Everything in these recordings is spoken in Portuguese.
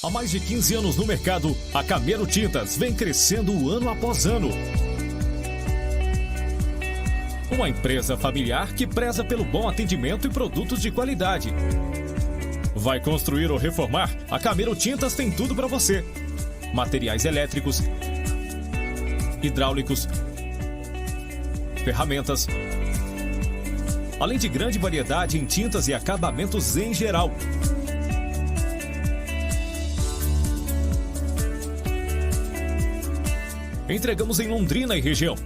Há mais de 15 anos no mercado, a Camero Tintas vem crescendo ano após ano. Uma empresa familiar que preza pelo bom atendimento e produtos de qualidade. Vai construir ou reformar? A Camero Tintas tem tudo para você. Materiais elétricos, hidráulicos, ferramentas, além de grande variedade em tintas e acabamentos em geral. Entregamos em Londrina e região.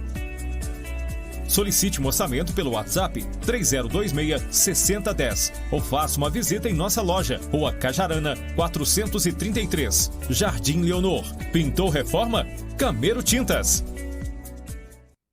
Solicite um orçamento pelo WhatsApp 3026-6010 ou faça uma visita em nossa loja, Rua Cajarana, 433, Jardim Leonor. Pintou reforma? Camero Tintas.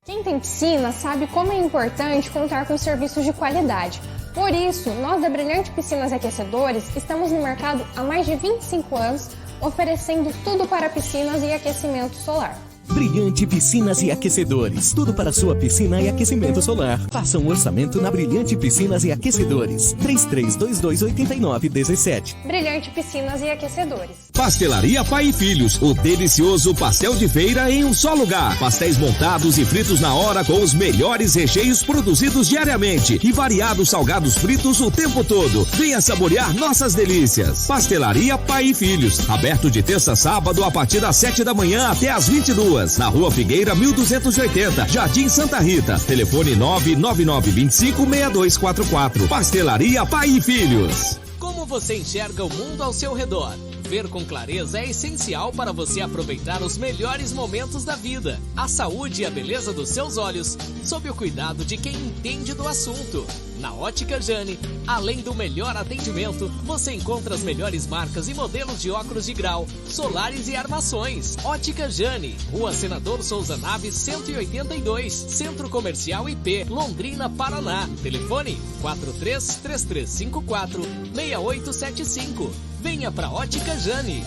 Quem tem piscina sabe como é importante contar com serviços de qualidade. Por isso, nós da Brilhante Piscinas e Aquecedores estamos no mercado há mais de 25 anos, oferecendo tudo para piscinas e aquecimento solar. Brilhante Piscinas e Aquecedores. Tudo para sua piscina e aquecimento solar. Faça um orçamento na Brilhante Piscinas e Aquecedores. 33228917. Brilhante Piscinas e Aquecedores. Pastelaria Pai e Filhos. O delicioso pastel de feira em um só lugar. Pastéis montados e fritos na hora com os melhores recheios produzidos diariamente. E variados salgados fritos o tempo todo. Venha saborear nossas delícias. Pastelaria Pai e Filhos. Aberto de terça a sábado a partir das 7 da manhã até as 22. Na Rua Figueira, 1280, Jardim Santa Rita. Telefone 999256244. Pastelaria Pai e Filhos. Como você enxerga o mundo ao seu redor? Ver com clareza é essencial para você aproveitar os melhores momentos da vida. A saúde e a beleza dos seus olhos, sob o cuidado de quem entende do assunto. Na Ótica Jane, além do melhor atendimento, você encontra as melhores marcas e modelos de óculos de grau, solares e armações. Ótica Jane, Rua Senador Souza Naves 182, Centro Comercial IP, Londrina, Paraná. Telefone 43-3354-6875. Venha pra Ótica Jane.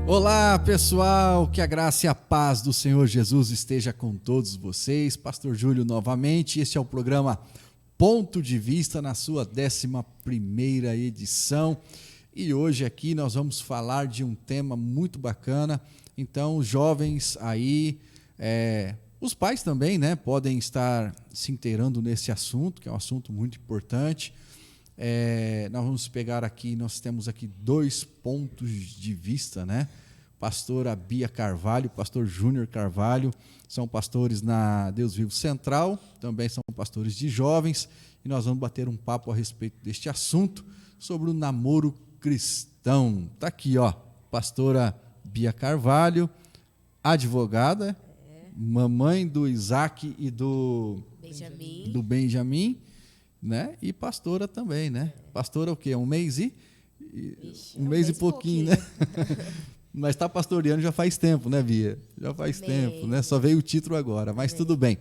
Olá pessoal, que a graça e a paz do Senhor Jesus esteja com todos vocês. Pastor Júlio novamente, este é o programa Ponto de Vista na sua 11ª edição. E hoje aqui nós vamos falar de um tema muito bacana. Então os jovens aí, os pais também, né, podem estar se inteirando nesse assunto, que é um assunto muito importante. Nós vamos pegar aqui, nós temos aqui 2 pontos de vista, né? Pastora Bia Carvalho, pastor Júnior Carvalho, são pastores na Deus Vivo Central, também são pastores de jovens, e nós vamos bater um papo a respeito deste assunto, sobre o namoro cristão. Tá aqui, ó, pastora Bia Carvalho, advogada, mamãe do Isaac e do Benjamin, né? E pastora também, né? Pastora o quê? Um mês e pouquinho, né? Mas está pastoreando já faz tempo, né, Bia? Já faz tempo, né? Só veio o título agora, mas tudo bem.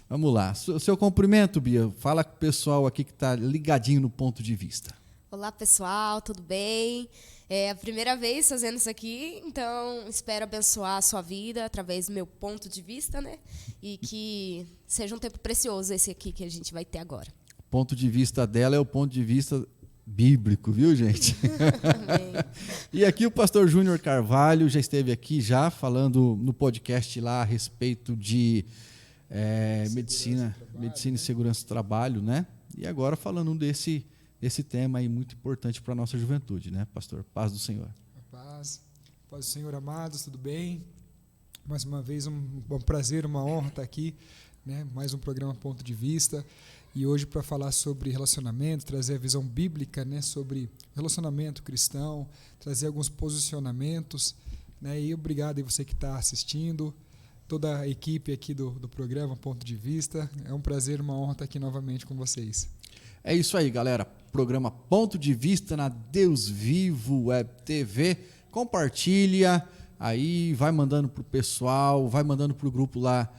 Vamos lá. Seu cumprimento, Bia. Fala com o pessoal aqui que está ligadinho no ponto de vista. Olá, pessoal. Tudo bem? É a primeira vez fazendo isso aqui, então espero abençoar a sua vida através do meu ponto de vista, né? E que seja um tempo precioso esse aqui que a gente vai ter agora. O ponto de vista dela é o ponto de vista bíblico, viu, gente? E aqui o pastor Júnior Carvalho já esteve aqui já falando no podcast lá a respeito de medicina e segurança do trabalho, né? E agora falando desse tema aí muito importante para a nossa juventude, né, pastor? Paz do Senhor. Paz do Senhor, amados, tudo bem? Mais uma vez um prazer, uma honra estar aqui, né? Mais um programa Ponto de Vista. E hoje para falar sobre relacionamento, trazer a visão bíblica, né, sobre relacionamento cristão, trazer alguns posicionamentos, né, e obrigado aí você que está assistindo, toda a equipe aqui do programa Ponto de Vista. É um prazer, uma honra estar aqui novamente com vocês. É isso aí, galera. Programa Ponto de Vista na Deus Vivo Web TV. Compartilha aí, vai mandando pro pessoal, vai mandando pro grupo lá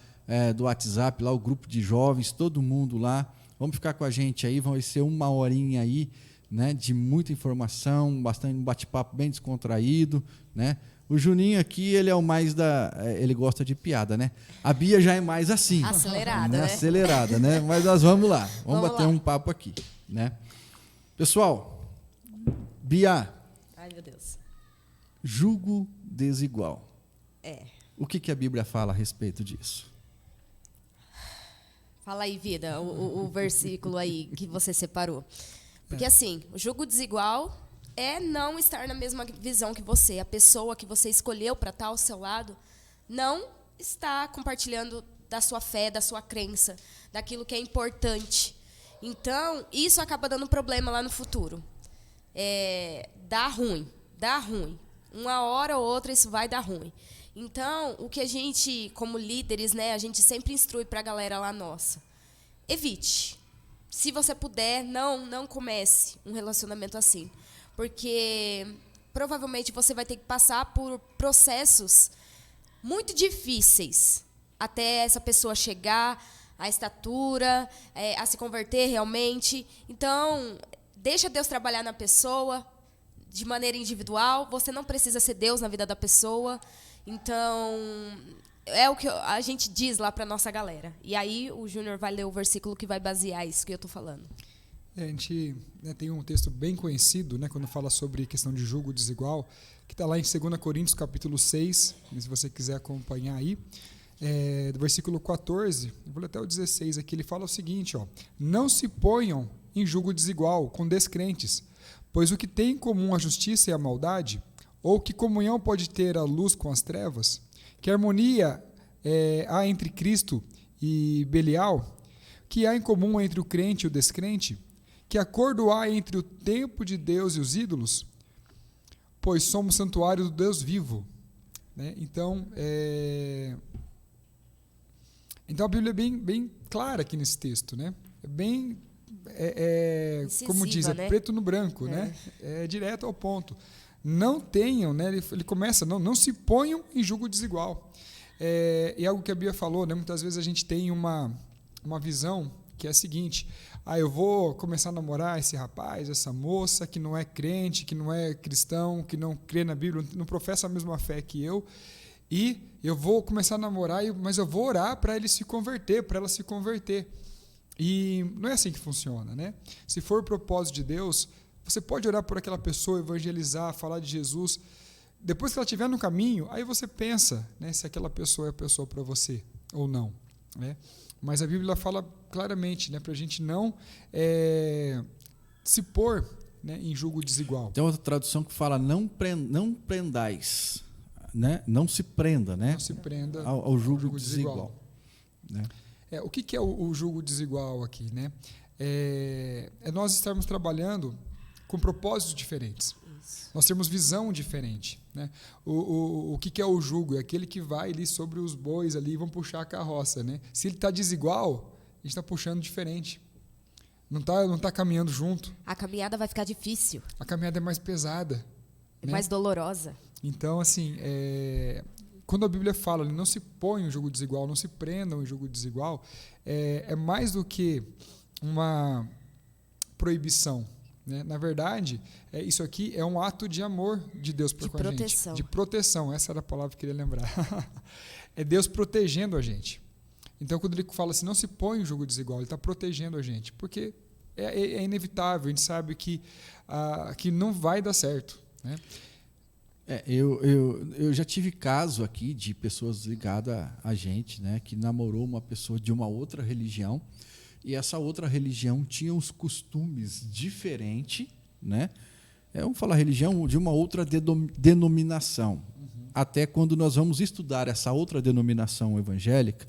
do WhatsApp, lá o grupo de jovens, todo mundo lá. Vamos ficar com a gente aí, vai ser 1 horinha aí né, de muita informação, bastante um bate-papo bem descontraído, né? O Juninho aqui, ele é o mais ele gosta de piada, né? A Bia já é mais assim. Acelerada, né? Acelerada, né? Mas nós vamos lá. Vamos bater um papo aqui, né? Pessoal, Bia. Ai, meu Deus. Jugo desigual. É. O que a Bíblia fala a respeito disso? Fala aí, vida, o versículo aí que você separou. Porque assim, o jugo desigual é não estar na mesma visão que você. A pessoa que você escolheu para estar ao seu lado não está compartilhando da sua fé, da sua crença, daquilo que é importante. Então, isso acaba dando problema lá no futuro. Dá ruim. Uma hora ou outra isso vai dar ruim. Então, o que a gente, como líderes, né, a gente sempre instrui para a galera lá nossa. Evite. Se você puder, não comece um relacionamento assim. Porque provavelmente você vai ter que passar por processos muito difíceis até essa pessoa chegar à estatura, a se converter realmente. Então, deixa Deus trabalhar na pessoa de maneira individual. Você não precisa ser Deus na vida da pessoa. Então, é o que a gente diz lá para nossa galera. E aí o Júnior vai ler o versículo que vai basear isso que eu estou falando. A gente, né, tem um texto bem conhecido, né, quando fala sobre questão de jugo desigual, que está lá em 2 Coríntios, capítulo 6, se você quiser acompanhar aí, do versículo 14, eu vou ler até o 16 aqui, ele fala o seguinte, ó, não se ponham em jugo desigual com descrentes, pois o que tem em comum a justiça e a maldade, ou que comunhão pode ter a luz com as trevas, que harmonia há entre Cristo e Belial, que há em comum entre o crente e o descrente, que acordo há entre o templo de Deus e os ídolos, pois somos santuário do Deus vivo. Né? Então a Bíblia é bem clara aqui nesse texto. Né? É bem, incisiva, como diz, né? preto no branco, né? É direto ao ponto. Não tenham, né? Ele começa, não se ponham em jugo desigual. E algo que a Bia falou, né? Muitas vezes a gente tem uma visão que é a seguinte, eu vou começar a namorar esse rapaz, essa moça que não é crente, que não é cristão, que não crê na Bíblia, não professa a mesma fé que eu, e eu vou começar a namorar, mas eu vou orar para ele se converter, para ela se converter. E não é assim que funciona, né? Se for o propósito de Deus, você pode orar por aquela pessoa, evangelizar, falar de Jesus. Depois que ela estiver no caminho, aí você pensa, né, se aquela pessoa é a pessoa para você ou não. Né? Mas a Bíblia fala claramente, né, para a gente não se pôr, né, em jugo desigual. Tem outra tradução que fala não prendais, né? Não se prenda, né? Não se prenda ao jugo desigual. Né? O que é o jugo desigual aqui? Né? Nós estarmos trabalhando com propósitos diferentes. Isso. Nós temos visão diferente. Né? O que é o jugo? É aquele que vai ali sobre os bois ali e vão puxar a carroça. Né? Se ele está desigual, a gente está puxando diferente. Não tá caminhando junto. A caminhada vai ficar difícil. A caminhada é mais pesada. Né? Mais dolorosa. Então, assim, quando a Bíblia fala, não se põe em jugo desigual, não se prendam em jugo desigual, é mais do que uma proibição. Né? Na verdade, isso aqui é um ato de amor de Deus com a gente. De proteção. Essa era a palavra que eu queria lembrar. É Deus protegendo a gente. Então, quando ele fala assim, não se põe em jugo desigual, ele está protegendo a gente. Porque é inevitável, a gente sabe que não vai dar certo. Né? Eu já tive caso aqui de pessoas ligadas a gente, né, que namorou uma pessoa de uma outra religião, e essa outra religião tinha uns costumes diferentes, né? Vamos falar religião de uma outra denominação. Uhum. Até quando nós vamos estudar essa outra denominação evangélica,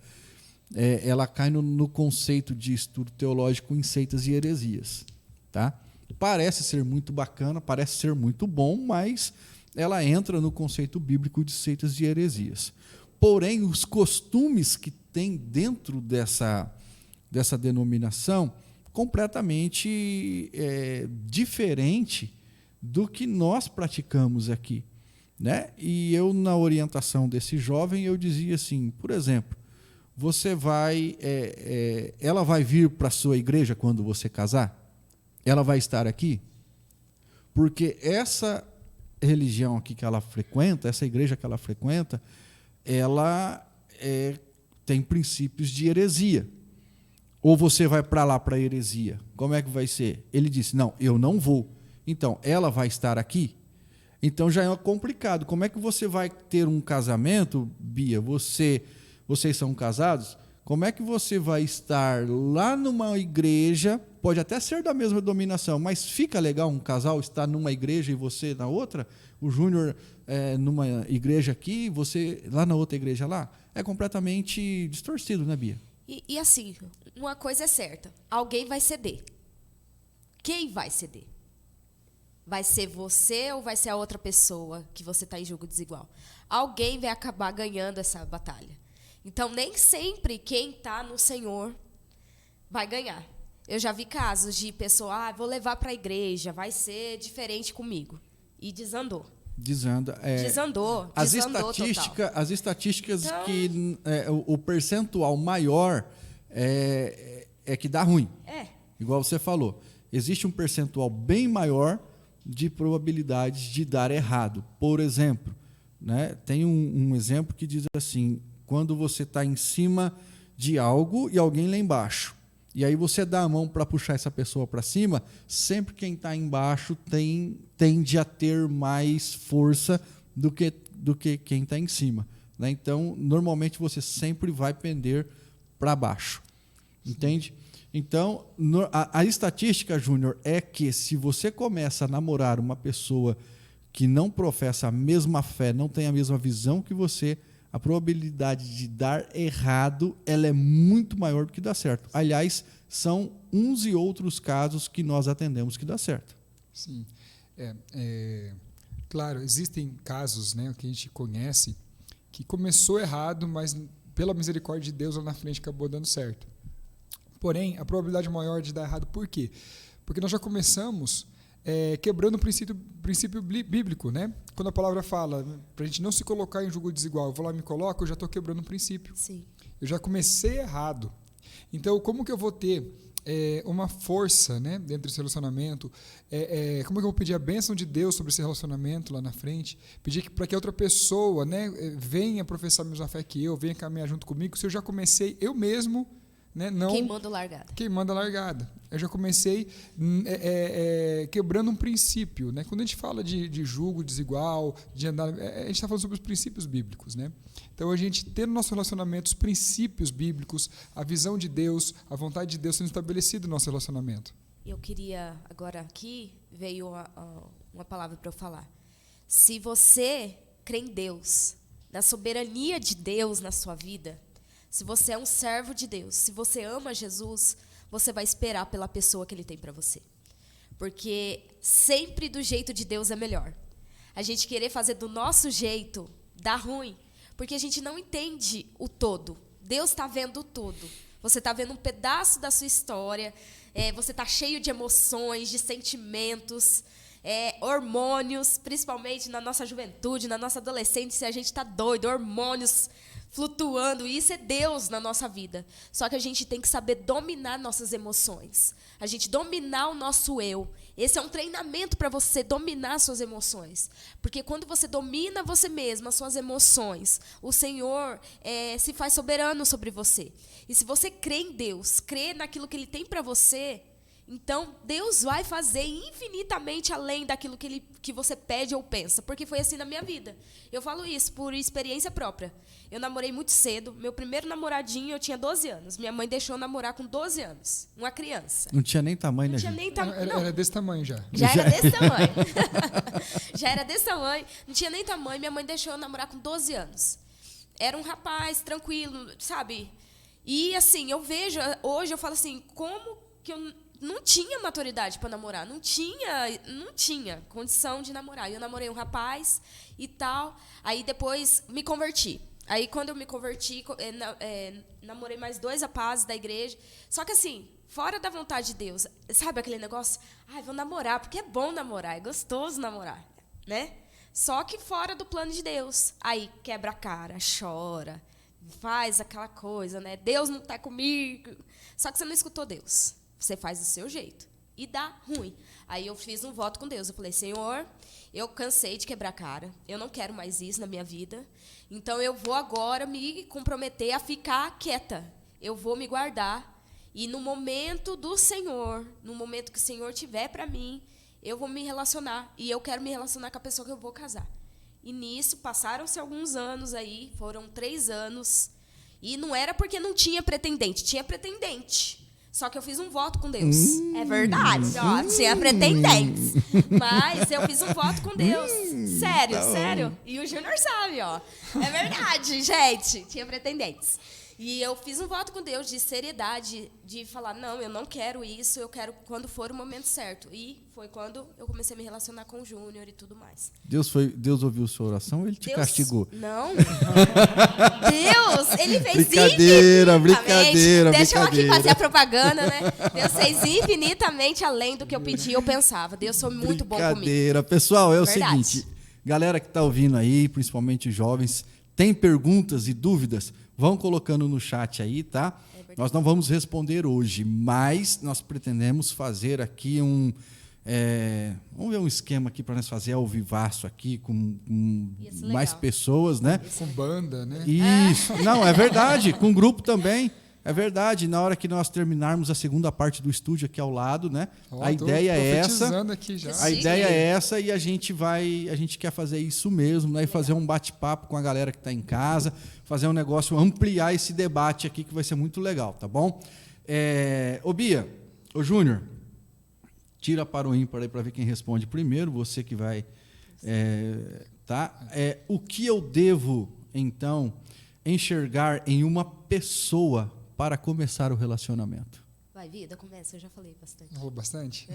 ela cai no conceito de estudo teológico em seitas e heresias. Tá? Parece ser muito bacana, parece ser muito bom, mas ela entra no conceito bíblico de seitas e heresias. Porém, os costumes que tem dentro dessa denominação, completamente diferente do que nós praticamos aqui. Né? E eu, na orientação desse jovem, eu dizia assim, por exemplo, ela vai vir para a sua igreja quando você casar? Ela vai estar aqui? Porque essa religião aqui que ela frequenta, essa igreja que ela frequenta, ela tem princípios de heresia. Ou você vai para lá para a heresia? Como é que vai ser? Ele disse, não, eu não vou. Então, ela vai estar aqui? Então já é complicado. Como é que você vai ter um casamento, Bia? Vocês são casados? Como é que você vai estar lá numa igreja, pode até ser da mesma denominação, mas fica legal um casal estar numa igreja e você na outra? O Júnior numa igreja aqui, você lá na outra igreja lá? É completamente distorcido, né, Bia? E assim, uma coisa é certa, alguém vai ceder. Quem vai ceder? Vai ser você ou vai ser a outra pessoa que você está em julgo desigual? Alguém vai acabar ganhando essa batalha. Então, nem sempre quem está no Senhor vai ganhar. Eu já vi casos de pessoa, vou levar para a igreja, vai ser diferente comigo. E desandou. Desandou As estatísticas então, que o percentual maior é que dá ruim. Igual você falou. Existe um percentual bem maior de probabilidades de dar errado. Por exemplo, né, tem um exemplo que diz assim, quando você está em cima de algo e alguém lá embaixo, e aí você dá a mão para puxar essa pessoa para cima, sempre quem está embaixo tende a ter mais força do que quem está em cima. Né? Então, normalmente você sempre vai pender para baixo. Entende? Então, a estatística, Júnior, é que se você começa a namorar uma pessoa que não professa a mesma fé, não tem a mesma visão que você, a probabilidade de dar errado ela é muito maior do que dar certo. Aliás, são uns e outros casos que nós atendemos que dá certo. Sim. Claro, existem casos, né, que a gente conhece que começou errado, mas pela misericórdia de Deus lá na frente acabou dando certo. Porém, a probabilidade maior de dar errado, por quê? Porque nós já começamos quebrando o princípio bíblico, né? Quando a palavra fala para a gente não se colocar em julgo desigual, eu vou lá e me coloco, eu já estou quebrando um princípio. Sim. Eu já comecei errado. Então, como que eu vou ter uma força, né, dentro desse relacionamento? Como que eu vou pedir a bênção de Deus sobre esse relacionamento lá na frente? Pedir para que outra pessoa, né, venha professar a mesma fé que eu, venha caminhar junto comigo, se eu já comecei eu mesmo, né, não queimando largada. Queimando a largada. Eu já comecei quebrando um princípio. Né? Quando a gente fala de julgo desigual, de andar, a gente está falando sobre os princípios bíblicos. Né? Então, a gente ter no nosso relacionamento os princípios bíblicos, a visão de Deus, a vontade de Deus sendo estabelecida no nosso relacionamento. Eu queria, agora aqui, veio uma palavra para eu falar. Se você crê em Deus, na soberania de Deus na sua vida, se você é um servo de Deus, se você ama Jesus, você vai esperar pela pessoa que Ele tem para você. Porque sempre do jeito de Deus é melhor. A gente querer fazer do nosso jeito dá ruim, porque a gente não entende o todo. Deus está vendo o todo. Você está vendo um pedaço da sua história, você está cheio de emoções, de sentimentos, hormônios, principalmente na nossa juventude, na nossa adolescência, a gente está doido, hormônios flutuando, e isso é Deus na nossa vida. Só que a gente tem que saber dominar nossas emoções, a gente dominar o nosso eu. Esse é um treinamento para você dominar suas emoções, porque quando você domina você mesmo, as suas emoções, o Senhor se faz soberano sobre você. E se você crê em Deus, crê naquilo que Ele tem para você, então Deus vai fazer infinitamente além daquilo que você pede ou pensa, porque foi assim na minha vida. Eu falo isso por experiência própria. Eu namorei muito cedo, meu primeiro namoradinho eu tinha 12 anos, minha mãe deixou eu namorar com 12 anos, uma criança. Não tinha nem tamanho, né? Não tinha nem tamanho. Era desse tamanho já. Já era desse tamanho. Já era desse tamanho, não tinha nem tamanho, minha mãe deixou eu namorar com 12 anos. Era um rapaz tranquilo, sabe? E assim, eu vejo, hoje eu falo assim, como que eu não tinha maturidade para namorar, não tinha condição de namorar. Eu namorei um rapaz e tal, aí depois me converti. Aí quando eu me converti, namorei mais 2 rapazes da igreja. Só que assim, fora da vontade de Deus, sabe aquele negócio? Vou namorar, porque é bom namorar, é gostoso namorar, né? Só que fora do plano de Deus. Aí quebra a cara, chora, faz aquela coisa, né? Deus não está comigo. Só que você não escutou Deus. Você faz do seu jeito. e dá ruim. Aí eu fiz um voto com Deus. Eu falei, Senhor, eu cansei de quebrar cara. Eu não quero mais isso na minha vida. Então, eu vou agora me comprometer a ficar quieta. Eu vou me guardar. E no momento do Senhor, no momento que o Senhor tiver para mim, eu vou me relacionar. E eu quero me relacionar com a pessoa que eu vou casar. E nisso, passaram-se alguns anos aí. Foram 3 anos. E não era porque não tinha pretendente. Tinha pretendente. Só que eu fiz um voto com Deus. É verdade, ó, tinha pretendentes. Mas eu fiz um voto com Deus. Sério, sério. E o Júnior sabe, ó. É verdade, gente. Tinha pretendentes. E eu fiz um voto com Deus de seriedade, de falar, não, eu não quero isso, eu quero quando for o momento certo. E foi quando eu comecei a me relacionar com o Júnior e tudo mais. Deus ouviu sua oração ou ele te castigou? Não. Deus, ele fez Brincadeira. Deixa eu aqui fazer a propaganda, né? Deus fez infinitamente além do que eu pedi, eu pensava. Deus foi muito bom comigo. Brincadeira. Pessoal, é o Verdade. seguinte, galera que está ouvindo aí, principalmente os jovens, tem perguntas e dúvidas, vão colocando no chat aí, tá? Nós não vamos responder hoje, mas nós pretendemos fazer aqui vamos ver um esquema aqui para nós fazer ao vivaço aqui com mais pessoas, né? Com banda, né? Isso. Não, é verdade, com grupo também. É verdade, na hora que nós terminarmos a segunda parte do estúdio aqui ao lado, né? A ideia é essa. Aqui já. A ideia é essa e a gente quer fazer isso mesmo, né? E fazer um bate-papo com a galera que está em casa, fazer um negócio, ampliar esse debate aqui que vai ser muito legal, tá bom? Ô Bia, ô Júnior, tira para o ímpar aí para ver quem responde primeiro, você que vai, tá? O que eu devo, então, enxergar em uma pessoa para começar o relacionamento? Vai, vida, começa, eu já falei bastante. Falou bastante?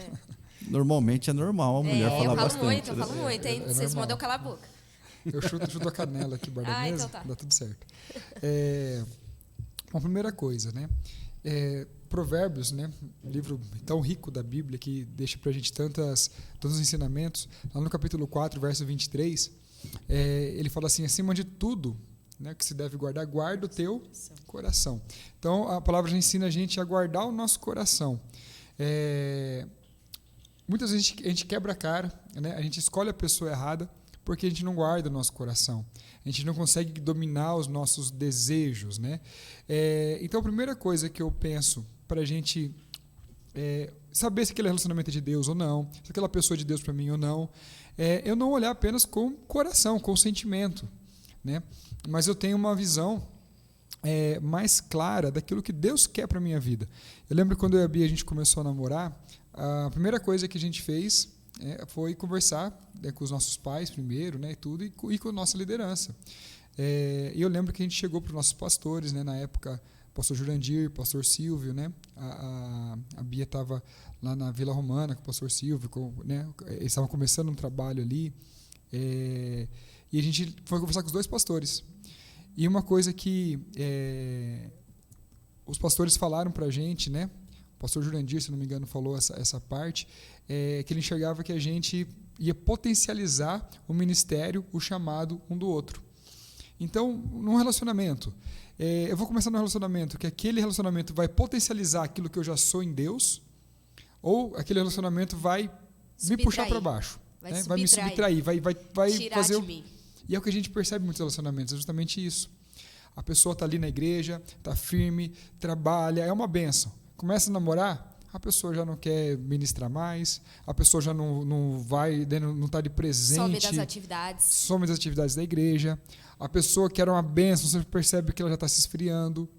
Normalmente é normal a mulher falar bastante. Eu falo muito, hein? Vocês mandam eu calar a boca. Eu chuto a canela aqui, bar da mesa, então tá. dá tudo certo. Uma primeira coisa, né? Provérbios, né? Livro tão rico da Bíblia que deixa pra gente tantos ensinamentos. Lá no capítulo 4, verso 23, ele fala assim, acima de tudo, né, que se deve guardar, guarda o teu coração. Então, a palavra já ensina a gente a guardar o nosso coração. Muitas vezes a gente quebra a cara, né? A gente escolhe a pessoa errada porque a gente não guarda o nosso coração. A gente não consegue dominar os nossos desejos, né? Então, a primeira coisa que eu penso para a gente saber se aquele relacionamento é de Deus ou não, se aquela pessoa é de Deus para mim ou não, eu não olhar apenas com o coração, com o sentimento, né? Mas eu tenho uma visão mais clara daquilo que Deus quer para a minha vida. Eu lembro quando eu e a Bia a gente começou a namorar, a primeira coisa que a gente fez foi conversar com os nossos pais primeiro, né, e com a nossa liderança. E eu lembro que a gente chegou para os nossos pastores, né, na época, pastor Jurandir, pastor Silvio, né, a Bia estava lá na Vila Romana com o pastor Silvio, né, eles estavam começando um trabalho ali, e a gente foi conversar com os 2 pastores. E uma coisa que os pastores falaram para a gente, né? O pastor Jurandir, se não me engano, falou essa parte, que ele enxergava que a gente ia potencializar o ministério, o chamado um do outro. Então, num relacionamento, eu vou começar num relacionamento que aquele relacionamento vai potencializar aquilo que eu já sou em Deus, ou aquele relacionamento vai me puxar para baixo. Vai me subtrair, vai tirar fazer de mim. E é o que a gente percebe em muitos relacionamentos, é justamente isso. A pessoa está ali na igreja, está firme, trabalha, é uma bênção. Começa a namorar, a pessoa já não quer ministrar mais, a pessoa já não vai, não está de presente. Some das atividades da igreja. A pessoa que era uma bênção, você percebe que ela já está se esfriando.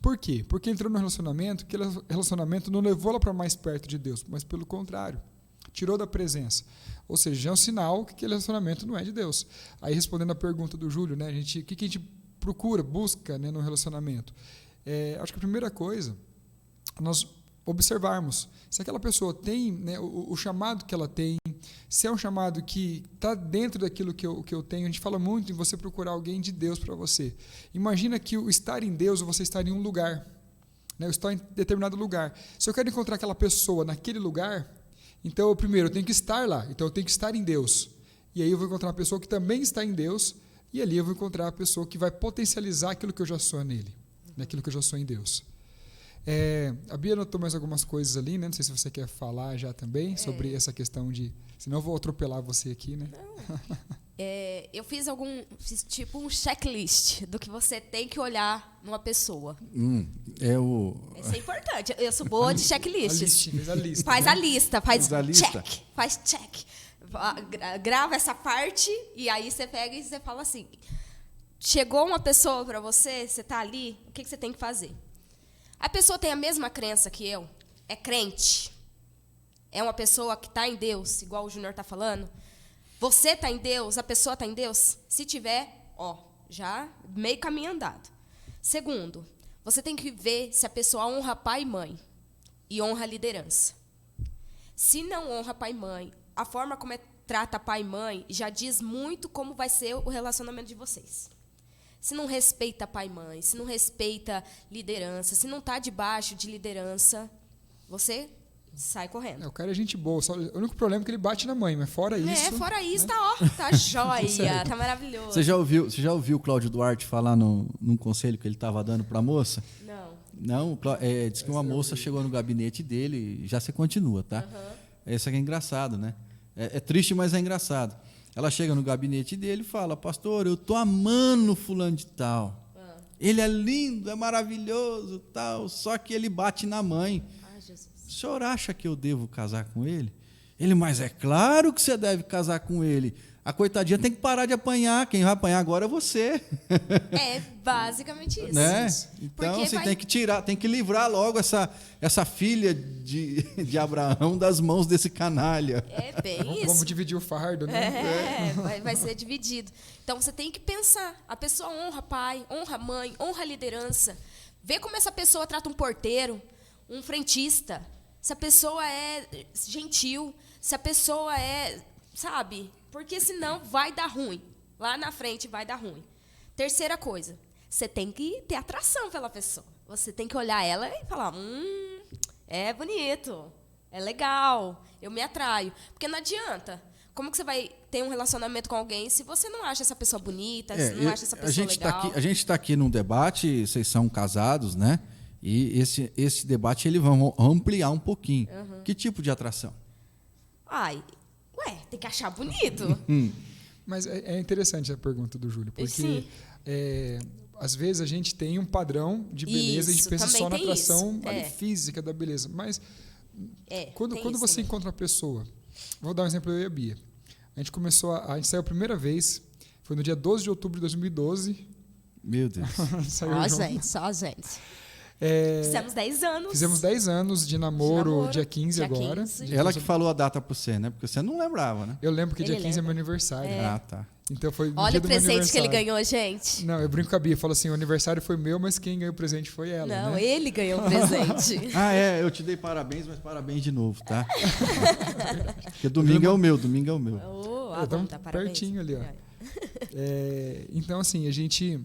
Por quê? Porque entrou num relacionamento, que aquele relacionamento não levou ela para mais perto de Deus, mas pelo contrário, tirou da presença. Ou seja, já é um sinal que aquele relacionamento não é de Deus. Aí, respondendo a pergunta do Júlio, né, o que a gente procura, busca, né, no relacionamento? Acho que a primeira coisa, nós observarmos se aquela pessoa tem, né, o chamado que ela tem, se é um chamado que está dentro daquilo que eu tenho. A gente fala muito em você procurar alguém de Deus para você. Imagina que o estar em Deus, você estar em um lugar, né, eu estou em determinado lugar. Se eu quero encontrar aquela pessoa naquele lugar, então, primeiro, eu tenho que estar lá. Então, eu tenho que estar em Deus. E aí eu vou encontrar uma pessoa que também está em Deus. E ali eu vou encontrar a pessoa que vai potencializar aquilo que eu já sou nele. Naquilo que eu já sou em Deus. A Bia anotou mais algumas coisas ali, né? Não sei se você quer falar já também sobre essa questão de... Senão eu vou atropelar você aqui, né? Eu fiz tipo um checklist do que você tem que olhar numa pessoa. Isso é importante. Eu sou boa de checklists. Faz a lista. Faz a lista, faz a lista. check. Faz check. Grava essa parte e aí você pega e você fala assim: chegou uma pessoa para você, você tá ali, o que você tem que fazer? A pessoa tem a mesma crença que eu? É crente? É uma pessoa que está em Deus, igual o Júnior está falando? Você está em Deus? A pessoa está em Deus? Se tiver, já meio caminho andado. Segundo, você tem que ver se a pessoa honra pai e mãe e honra a liderança. Se não honra pai e mãe, a forma como trata pai e mãe já diz muito como vai ser o relacionamento de vocês. Se não respeita pai e mãe, se não respeita liderança, se não está debaixo de liderança, você sai correndo. O cara é gente boa. O único problema é que ele bate na mãe, mas fora isso... Fora isso, tá jóia, tá maravilhoso. Você já ouviu o Cláudio Duarte falar num conselho que ele estava dando para a moça? Não, diz que uma moça chegou no gabinete dele, já você continua, tá? Isso aqui é engraçado, né? É triste, mas é engraçado. Ela chega no gabinete dele e fala: pastor, eu tô amando fulano de tal. Ele é lindo, é maravilhoso, tal, só que ele bate na mãe. Jesus. O senhor acha que eu devo casar com ele? Ele, mas é claro que você deve casar com ele. A coitadinha tem que parar de apanhar. Quem vai apanhar agora é você. É basicamente isso. Né? Então você tem que tirar, tem que livrar logo essa filha de Abraão das mãos desse canalha. É bem isso. Vamos dividir o fardo, né? Vai ser dividido. Então você tem que pensar. A pessoa honra pai, honra mãe, honra a liderança. Vê como essa pessoa trata um porteiro, um frentista. Se a pessoa é gentil, se a pessoa é, sabe? Porque senão vai dar ruim. Lá na frente vai dar ruim. Terceira coisa, você tem que ter atração pela pessoa. Você tem que olhar ela e falar: é bonito, é legal, eu me atraio. Porque não adianta. Como que você vai ter um relacionamento com alguém se você não acha essa pessoa bonita, se não acha essa pessoa legal? A gente está aqui num debate, vocês são casados, né? E esse debate ele vamos ampliar um pouquinho. Que tipo de atração? Tem que achar bonito. Mas é interessante a pergunta do Júlio, porque às vezes a gente tem um padrão de beleza, a gente pensa só na atração física da beleza. Mas quando você encontra uma pessoa, vou dar um exemplo, eu e a Bia. A gente saiu a primeira vez, foi no dia 12 de outubro de 2012. Meu Deus. Só gente. Fizemos 10 anos. Fizemos 10 anos de namoro, dia 15 agora. 15. Ela que falou a data para você, né? Porque você não lembrava, né? Eu lembro que dia 15 é meu aniversário. Ah, tá. Então foi no Olha dia o do meu presente que ele aniversário. ganhou, gente. Não, eu brinco com a Bia, falo assim, o aniversário foi meu, mas quem ganhou o presente foi ela, Não, né? ele ganhou o presente. Eu te dei parabéns, mas parabéns de novo, tá? Porque domingo é o meu. Estamos pertinho ali, ó. Então, assim, a gente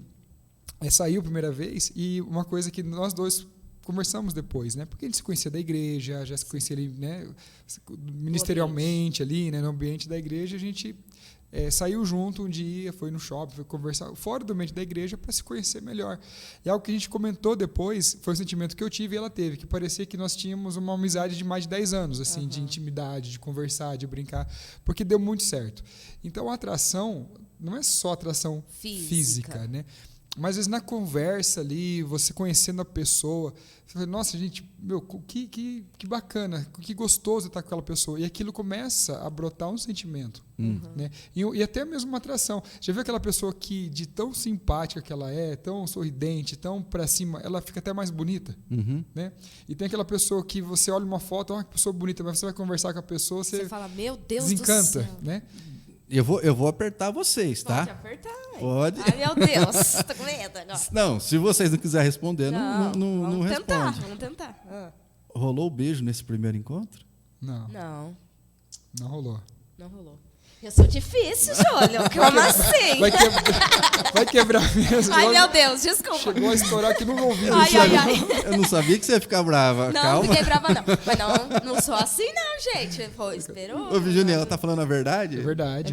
saiu a primeira vez e uma coisa que nós dois conversamos depois, né? Porque a gente se conhecia da igreja, já se conhecia ali, né? Ministerialmente ali, né? No ambiente da igreja, a gente saiu junto um dia, foi no shopping, foi conversar fora do ambiente da igreja para se conhecer melhor. E algo que a gente comentou depois, foi um sentimento que eu tive e ela teve, que parecia que nós tínhamos uma amizade de mais de 10 anos, assim, de intimidade, de conversar, de brincar, porque deu muito certo. Então, a atração não é só atração física, né? Mas, às vezes, na conversa ali, você conhecendo a pessoa, você fala: nossa, gente, que bacana, que gostoso estar com aquela pessoa. E aquilo começa a brotar um sentimento. Né? E até mesmo uma atração. Já viu aquela pessoa que, de tão simpática que ela é, tão sorridente, tão para cima, ela fica até mais bonita? Né? E tem aquela pessoa que você olha uma foto, que pessoa bonita, mas você vai conversar com a pessoa, você fala: meu Deus desencanta, do céu. Né? Eu vou apertar vocês, tá? Pode apertar. Pode. Ai, meu Deus. Tô com medo agora. Não, se vocês não quiserem responder, não responde. Vamos tentar. Rolou o beijo nesse primeiro encontro? Não. Não. Não rolou. Não rolou. Eu sou difícil, Júlio. Como assim? Vai quebrar mesmo. Ai, meu Deus, desculpa. Chegou a estourar aqui no ouvido. Ai. Eu não sabia que você ia ficar brava. Não, Calma. não fiquei brava, não. Mas não sou assim, não, gente. Pô, esperou. Ô, Virginia, ela tá falando a verdade? É verdade.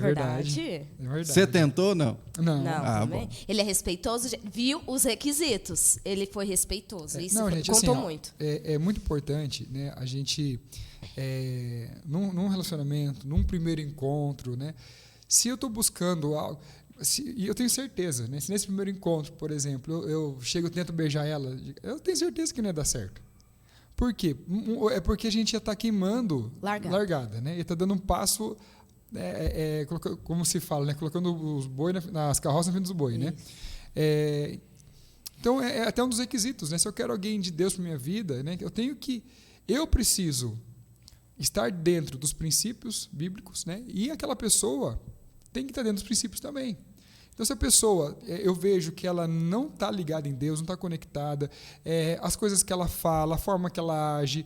Você tentou, não? Não. Não, também. Bom. Ele é respeitoso, viu os requisitos. Ele foi respeitoso. Isso gente, contou assim, muito. É muito importante, né, a gente, num relacionamento, num primeiro encontro, né, se eu estou buscando algo, e eu tenho certeza, né, se nesse primeiro encontro, por exemplo, eu chego e tento beijar ela, eu tenho certeza que não ia dar certo. Por quê? É porque a gente já está queimando largada, né? E está dando um passo, como se fala, né? Colocando os boi nas carroças na frente dos boi, né? Então, é até um dos requisitos, né? Se eu quero alguém de Deus para minha vida, né? Eu preciso estar dentro dos princípios bíblicos, né? E aquela pessoa tem que estar dentro dos princípios também. Então, se a pessoa, eu vejo que ela não está ligada em Deus, não está conectada, as coisas que ela fala, a forma que ela age,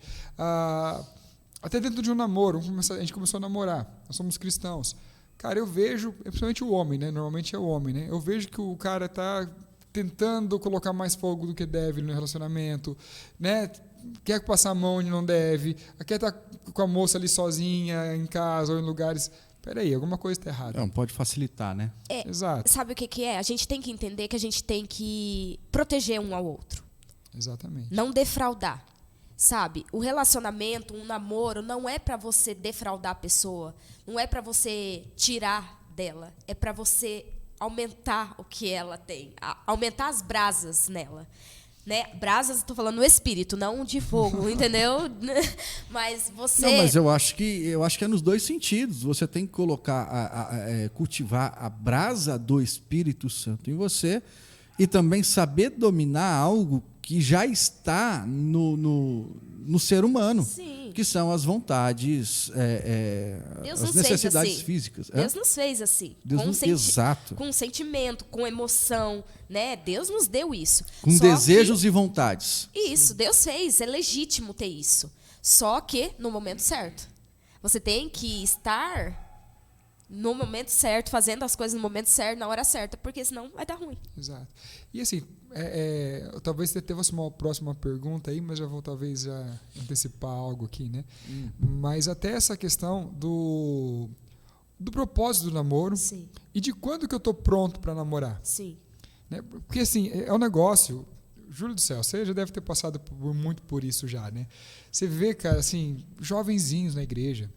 até dentro de um namoro, a gente começou a namorar, nós somos cristãos. Cara, eu vejo, principalmente o homem, né? Normalmente é o homem, né? Eu vejo que o cara está tentando colocar mais fogo do que deve no relacionamento, né? Quer passar a mão onde não deve, quer estar com a moça ali sozinha, em casa ou em lugares. Peraí, alguma coisa está errada. Não, pode facilitar, né? Exato. Sabe o que é? A gente tem que entender que a gente tem que proteger um ao outro. Exatamente. Não defraudar. Sabe? O relacionamento, um namoro, não é para você defraudar a pessoa. Não é para você tirar dela. É para você aumentar o que ela tem. Aumentar as brasas nela. Né? Brasas, estou falando no espírito, não de fogo, entendeu? Mas você... Não, mas eu acho que é nos dois sentidos. Você tem que colocar, cultivar a brasa do Espírito Santo em você e também saber dominar algo que já está no ser humano. Sim. Que são as vontades, as necessidades físicas. Deus nos fez assim. Exato. Com sentimento, com emoção. Né? Deus nos deu isso. Com desejos e vontades. Isso, Deus fez. É legítimo ter isso. Só que no momento certo. Você tem que estar no momento certo, fazendo as coisas no momento certo, na hora certa, porque senão vai dar ruim. Exato. E assim, talvez você tenha uma próxima pergunta aí, mas já vou talvez já antecipar algo aqui, né? Mas até essa questão do propósito do namoro. Sim. E de quando que eu estou pronto para namorar. Sim. Né? Porque assim, é um negócio, Júlio do céu, você já deve ter passado muito por isso já, né? Você vê, cara, assim, jovenzinhos na igreja,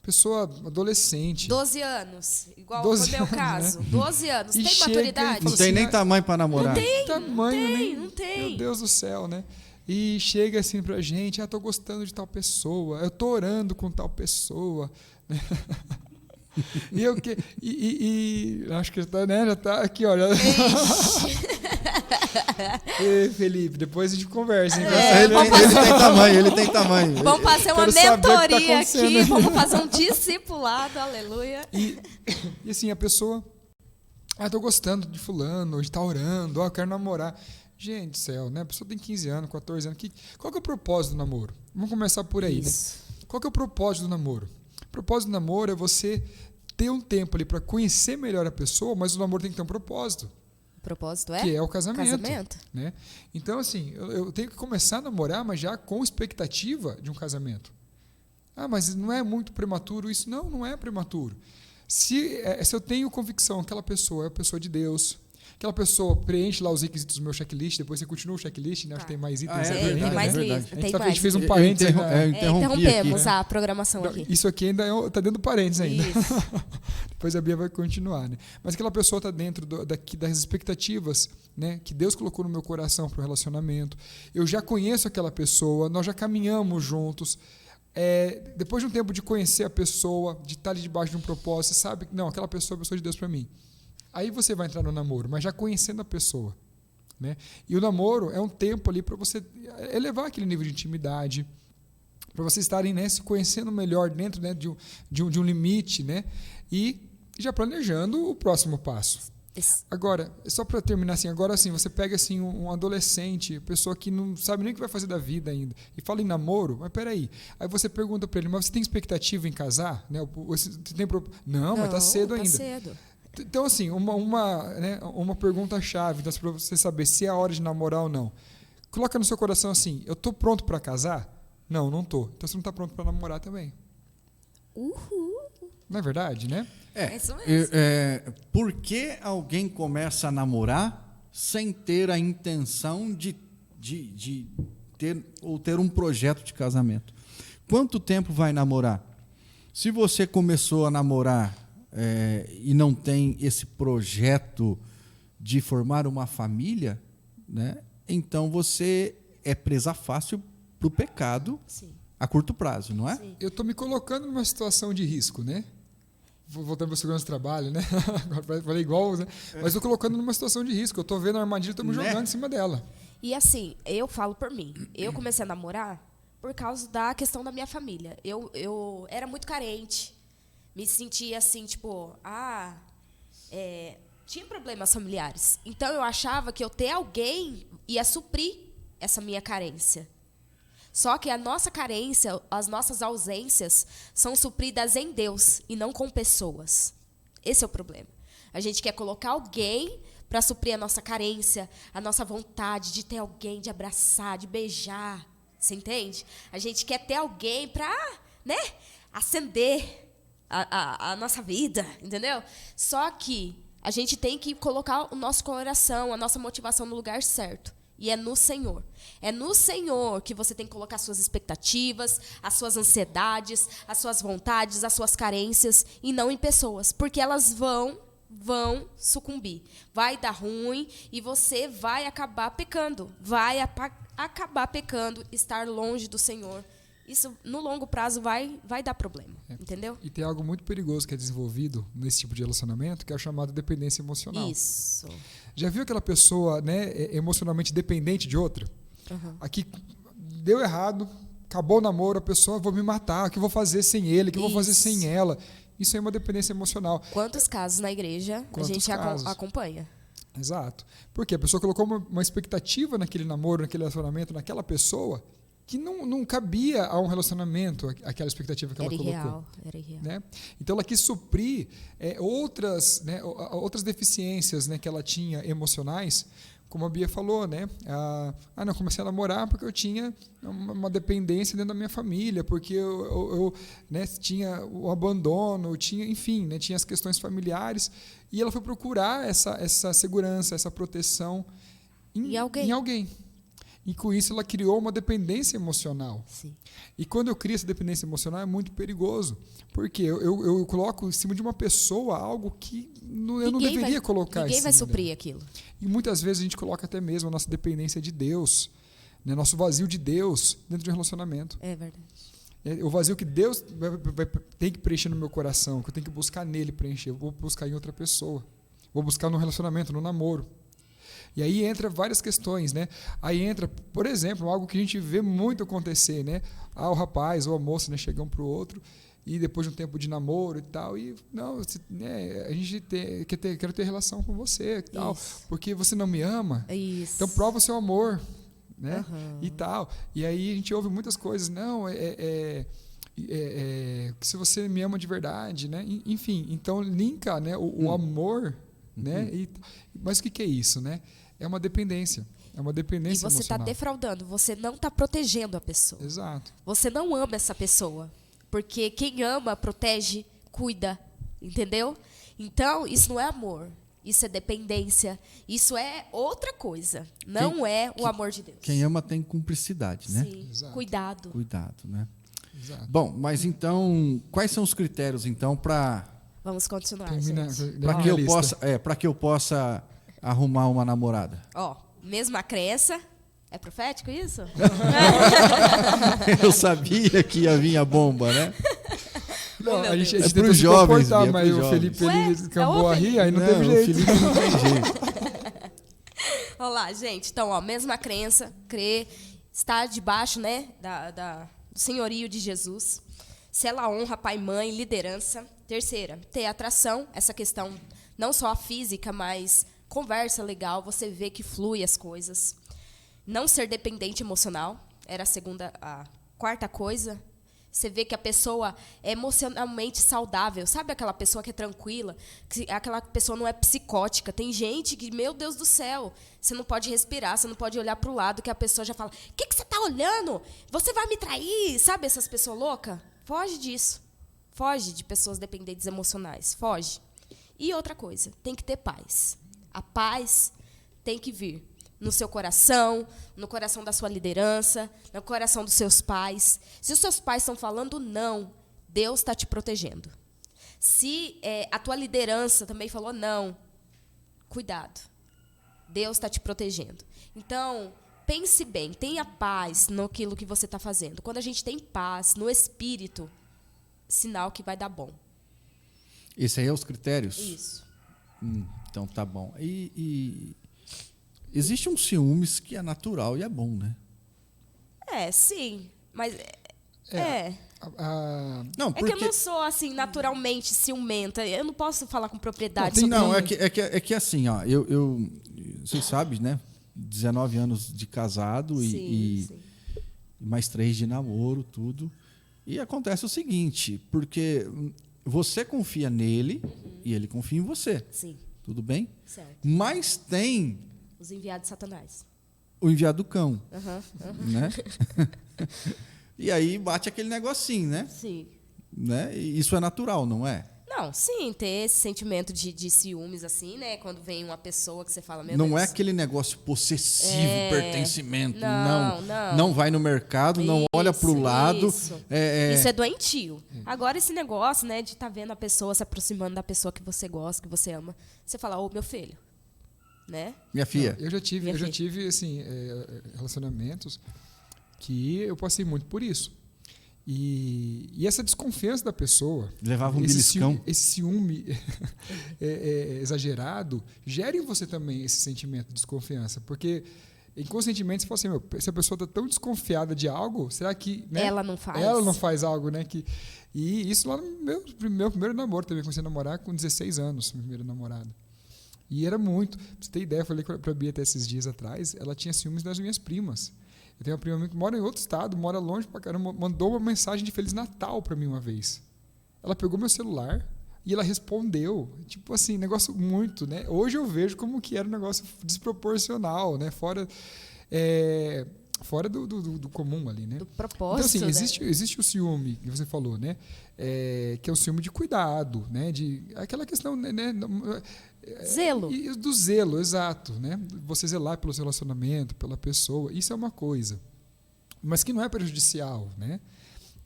pessoa adolescente. 12 anos, igual foi o meu caso. Né? 12 anos. E tem maturidade? Não tem nem tamanho para namorar. Não tem. Meu Deus do céu, né? E chega assim pra gente, tô gostando de tal pessoa, eu tô orando com tal pessoa. E acho que já tá aqui, olha. E Felipe, depois a gente conversa, hein? Ele tem tamanho. Vamos fazer uma mentoria aqui, vamos fazer um discipulado, aleluia. E assim, a pessoa, tô gostando de fulano, hoje tá orando, eu quero namorar. Gente do céu, né? A pessoa tem 15 anos, 14 anos. Qual que é o propósito do namoro? Vamos começar por aí, né? Qual que é o propósito do namoro? O propósito do namoro é você ter um tempo ali para conhecer melhor a pessoa, mas o namoro tem que ter um propósito. O propósito é? Que é o casamento. Né? Então, assim, eu tenho que começar a namorar, mas já com expectativa de um casamento. Mas não é muito prematuro isso? Não é prematuro. Se eu tenho convicção que aquela pessoa é a pessoa de Deus, aquela pessoa preenche lá os requisitos do meu checklist, depois você continua o checklist, né? Acho que tem mais itens. Tem mais itens. A gente fez um parênteses. Interrompemos a programação aqui. Isso aqui ainda está dentro do parênteses ainda. Depois a Bia vai continuar. Né? Mas aquela pessoa está dentro das expectativas, né, que Deus colocou no meu coração para o relacionamento. Eu já conheço aquela pessoa, nós já caminhamos juntos. Depois de um tempo de conhecer a pessoa, de estar ali debaixo de um propósito, você sabe que não, aquela pessoa é a pessoa de Deus para mim. Aí você vai entrar no namoro, mas já conhecendo a pessoa. Né? E o namoro é um tempo ali para você elevar aquele nível de intimidade, para vocês estarem, né, se conhecendo melhor dentro, né, de um limite, né, e já planejando o próximo passo. Agora, só para terminar assim, agora assim, você pega assim um adolescente, pessoa que não sabe nem o que vai fazer da vida ainda, e fala em namoro, mas peraí. Aí você pergunta para ele, mas você tem expectativa em casar? Né? Não, mas tá cedo ainda. Cedo. Então, assim, uma pergunta-chave então, para você saber se é a hora de namorar ou não. Coloca no seu coração assim, eu tô pronto para casar? Não, não tô. Então você não tá pronto para namorar também. Uhul. Não é verdade, né? É isso mesmo. Por que alguém começa a namorar sem ter a intenção de ter um projeto de casamento? Quanto tempo vai namorar? Se você começou a namorar e não tem esse projeto de formar uma família, né, então você é presa fácil para o pecado. Sim. A curto prazo, não é? Sim. Eu estou me colocando numa situação de risco, né? Voltando para a segurança do trabalho, né? Agora falei igual, né? Mas estou colocando numa situação de risco. Eu estou vendo a armadilha e estou me jogando em cima dela. E assim, eu falo por mim. Eu comecei a namorar por causa da questão da minha família. Eu era muito carente. Me sentia assim, tipo... tinha problemas familiares. Então, eu achava que eu ter alguém ia suprir essa minha carência. Só que a nossa carência, as nossas ausências, são supridas em Deus e não com pessoas. Esse é o problema. A gente quer colocar alguém para suprir a nossa carência, a nossa vontade de ter alguém, de abraçar, de beijar. Você entende? A gente quer ter alguém para, né, acender a nossa vida, entendeu? Só que a gente tem que colocar o nosso coração, a nossa motivação no lugar certo. E é no Senhor. É no Senhor que você tem que colocar as suas expectativas, as suas ansiedades, as suas vontades, as suas carências, e não em pessoas. Porque elas vão sucumbir. Vai dar ruim e você vai acabar pecando. Vai acabar pecando, estar longe do Senhor. Isso, no longo prazo, vai dar problema. Entendeu? E tem algo muito perigoso que é desenvolvido nesse tipo de relacionamento, que é o chamado dependência emocional. Isso. Já viu aquela pessoa, né, emocionalmente dependente de outra? Uhum. Aqui deu errado, acabou o namoro, a pessoa, vou me matar, o que eu vou fazer sem ele, o que eu vou fazer sem ela? Isso é uma dependência emocional. Quantos casos na igreja a gente acompanha? Exato. Porque a pessoa colocou uma expectativa naquele namoro, naquele relacionamento, naquela pessoa, que não cabia a um relacionamento aquela expectativa que ela colocou. Era irreal. Né? Então, ela quis suprir outras deficiências, né, que ela tinha emocionais, como a Bia falou, né? Não, comecei a namorar porque eu tinha uma dependência dentro da minha família, porque eu né, tinha o abandono, enfim, né, tinha as questões familiares, e ela foi procurar essa segurança, essa proteção em alguém. E com isso ela criou uma dependência emocional. Sim. E quando eu crio essa dependência emocional é muito perigoso. Porque eu coloco em cima de uma pessoa algo que eu não deveria colocar. Ninguém vai suprir aquilo. E muitas vezes a gente coloca até mesmo a nossa dependência de Deus, né, nosso vazio de Deus dentro de um relacionamento. É verdade. O vazio que Deus tem que preencher no meu coração, que eu tenho que buscar nele preencher. Eu vou buscar em outra pessoa. Vou buscar no relacionamento, no namoro. E aí entra várias questões, né? Aí entra, por exemplo, algo que a gente vê muito acontecer, né? O rapaz ou a moça, né, chegam para o outro e depois de um tempo de namoro e tal, e não, a gente quero ter relação com você e tal, porque você não me ama. Isso. Então prova o seu amor, né? E tal. E aí a gente ouve muitas coisas, não, se você me ama de verdade, né? Enfim, então linka, né, o amor, né? Mas o que é isso, né? É uma dependência. É uma dependência emocional. E você está defraudando, você não está protegendo a pessoa. Exato. Você não ama essa pessoa. Porque quem ama, protege, cuida. Entendeu? Então, isso não é amor. Isso é dependência. Isso é outra coisa. Não é o amor de Deus. Quem ama tem cumplicidade, né? Sim. Exato. Cuidado. Cuidado, né? Exato. Bom, mas então, quais são os critérios, então, para... Vamos continuar, gente. Para que eu possa arrumar uma namorada? Mesma crença. É profético isso? Eu sabia que ia vir a bomba, né? Não, a gente é tentou se jovens, comportar, mas o Felipe ele cambou a rir, aí não teve jeito. O Felipe não tem jeito. Olha lá, gente. Então, mesma crença, crer, estar debaixo, né, do senhorio de Jesus. Se ela honra pai e mãe, liderança. Terceira, ter atração, essa questão Não só a física, mas conversa legal, você vê que flui as coisas. Não ser dependente emocional, era a quarta coisa. Você vê que a pessoa é emocionalmente saudável. Sabe aquela pessoa que é tranquila? Que aquela pessoa não é psicótica. Tem gente que, meu Deus do céu, você não pode respirar, você não pode olhar para o lado, que a pessoa já fala, o que você está olhando? Você vai me trair? Sabe essas pessoas loucas? Foge disso. Foge de pessoas dependentes emocionais. Foge. E outra coisa, tem que ter paz. A paz tem que vir no seu coração, no coração da sua liderança, no coração dos seus pais. Se os seus pais estão falando não, Deus está te protegendo. Se a tua liderança também falou não, cuidado. Deus está te protegendo. Então, pense bem, tenha paz naquilo que você está fazendo. Quando a gente tem paz no espírito, sinal que vai dar bom. Esse aí é os critérios? Isso. Então tá bom. E existe um ciúmes que é natural e é bom, né? Sim. Mas Não, porque... É que eu não sou, assim, naturalmente ciumenta. Eu não posso falar com propriedade é que assim, ó, vocês sabem, né? 19 anos de casado e mais 3 de namoro, tudo. E acontece o seguinte, porque você confia nele e ele confia em você. Sim. Tudo bem? Certo. Mas tem... Os enviados de Satanás. O enviado do cão. Uhum. Né? E aí bate aquele negocinho, né? Sim. Né? E isso é natural, não é? Não, sim, ter esse sentimento de ciúmes, assim, né? Quando vem uma pessoa que você fala, meu Não Deus. é aquele negócio possessivo, pertencimento. Não. Não vai no mercado, não olha para o lado. Isso é doentio. Agora, esse negócio, né, de estar vendo a pessoa se aproximando da pessoa que você gosta, que você ama, você fala, ô, meu filho, né? Minha filha. Eu já tive assim, relacionamentos que eu passei muito por isso. E essa desconfiança da pessoa, levava um beliscão. Esse ciúme exagerado, gera em você também esse sentimento de desconfiança. Porque inconscientemente você fala assim, se a pessoa está tão desconfiada de algo, será que... Né, ela não faz? Ela não faz algo, né? E isso lá no meu primeiro namoro também. Comecei a namorar com 16 anos, meu primeiro namorado. E era muito... Pra você ter ideia, eu falei para a Bia até esses dias atrás, ela tinha ciúmes das minhas primas. Eu tenho uma prima minha que mora em outro estado, mora longe pra caramba, mandou uma mensagem de Feliz Natal pra mim uma vez. Ela pegou meu celular e ela respondeu. Tipo assim, negócio muito, né? Hoje eu vejo como que era um negócio desproporcional, né? Fora do comum ali, né? Do propósito. Então, assim, existe o ciúme, que você falou, né? Que é o ciúme de cuidado, né? Aquela questão, né? Zelo. Do zelo, exato, né? Você zelar pelo seu relacionamento, pela pessoa, isso é uma coisa. Mas que não é prejudicial, né?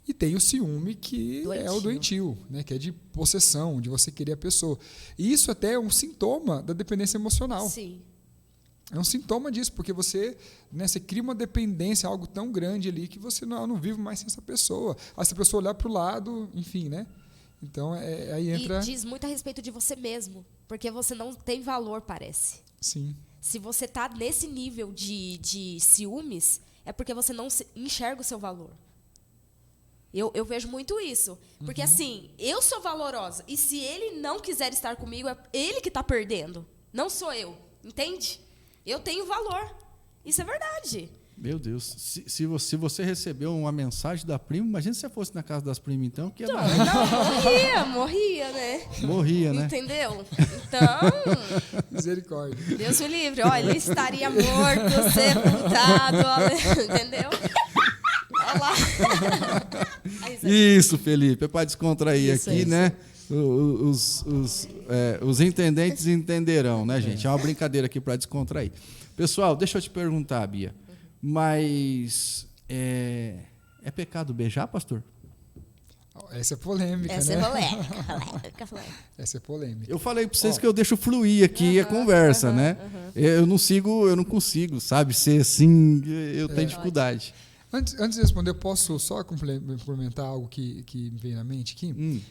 E tem o ciúme que é o doentio, né? Que é de possessão, de você querer a pessoa. E isso até é um sintoma da dependência emocional. Sim. É um sintoma disso, porque você cria uma dependência, algo tão grande ali, que você não vive mais sem essa pessoa. Essa pessoa olhar para o lado, enfim, né? Então, aí entra... E diz muito a respeito de você mesmo, porque você não tem valor, parece. Sim. Se você está nesse nível de ciúmes, é porque você não enxerga o seu valor. Eu vejo muito isso. Porque, assim, eu sou valorosa, e se ele não quiser estar comigo, é ele que está perdendo, não sou eu. Entende? Eu tenho valor. Isso é verdade. Meu Deus, se você recebeu uma mensagem da prima, imagina se você fosse na casa das primas, então, que Não, morria, né? Morria, né? Entendeu? Então... Misericórdia. Deus me livre. Olha, ele estaria morto, sepultado, entendeu? Olha lá. Isso, Felipe, é para descontrair isso, aqui, né? Os entendentes entenderão, né, gente? É uma brincadeira aqui para descontrair. Pessoal, deixa eu te perguntar, Bia. Mas é pecado beijar, pastor? Essa é polêmica, Essa né? é polêmica. Essa é polêmica. Eu falei para vocês que eu deixo fluir aqui a conversa, né? Eu não consigo, sabe? Ser assim, eu tenho dificuldade. Antes de responder, eu posso só complementar algo que me veio na mente aqui?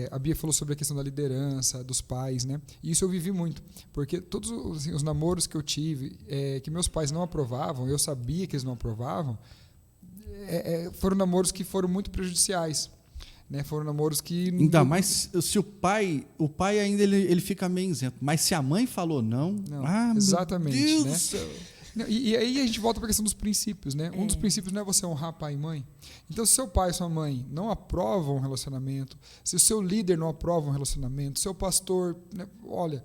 A Bia falou sobre a questão da liderança, dos pais, né? E isso eu vivi muito, porque todos os namoros que eu tive, que meus pais não aprovavam, eu sabia que eles não aprovavam, foram namoros que foram muito prejudiciais. né? Foram namoros que... Ainda mais se o pai ainda ele fica meio isento. Mas se a mãe falou não... exatamente, meu Deus né? do céu. E aí a gente volta para a questão dos princípios, né? Um dos princípios não é você honrar pai e mãe. Então, se seu pai e sua mãe não aprovam um relacionamento, se o seu líder não aprova um relacionamento, seu pastor, né? Olha,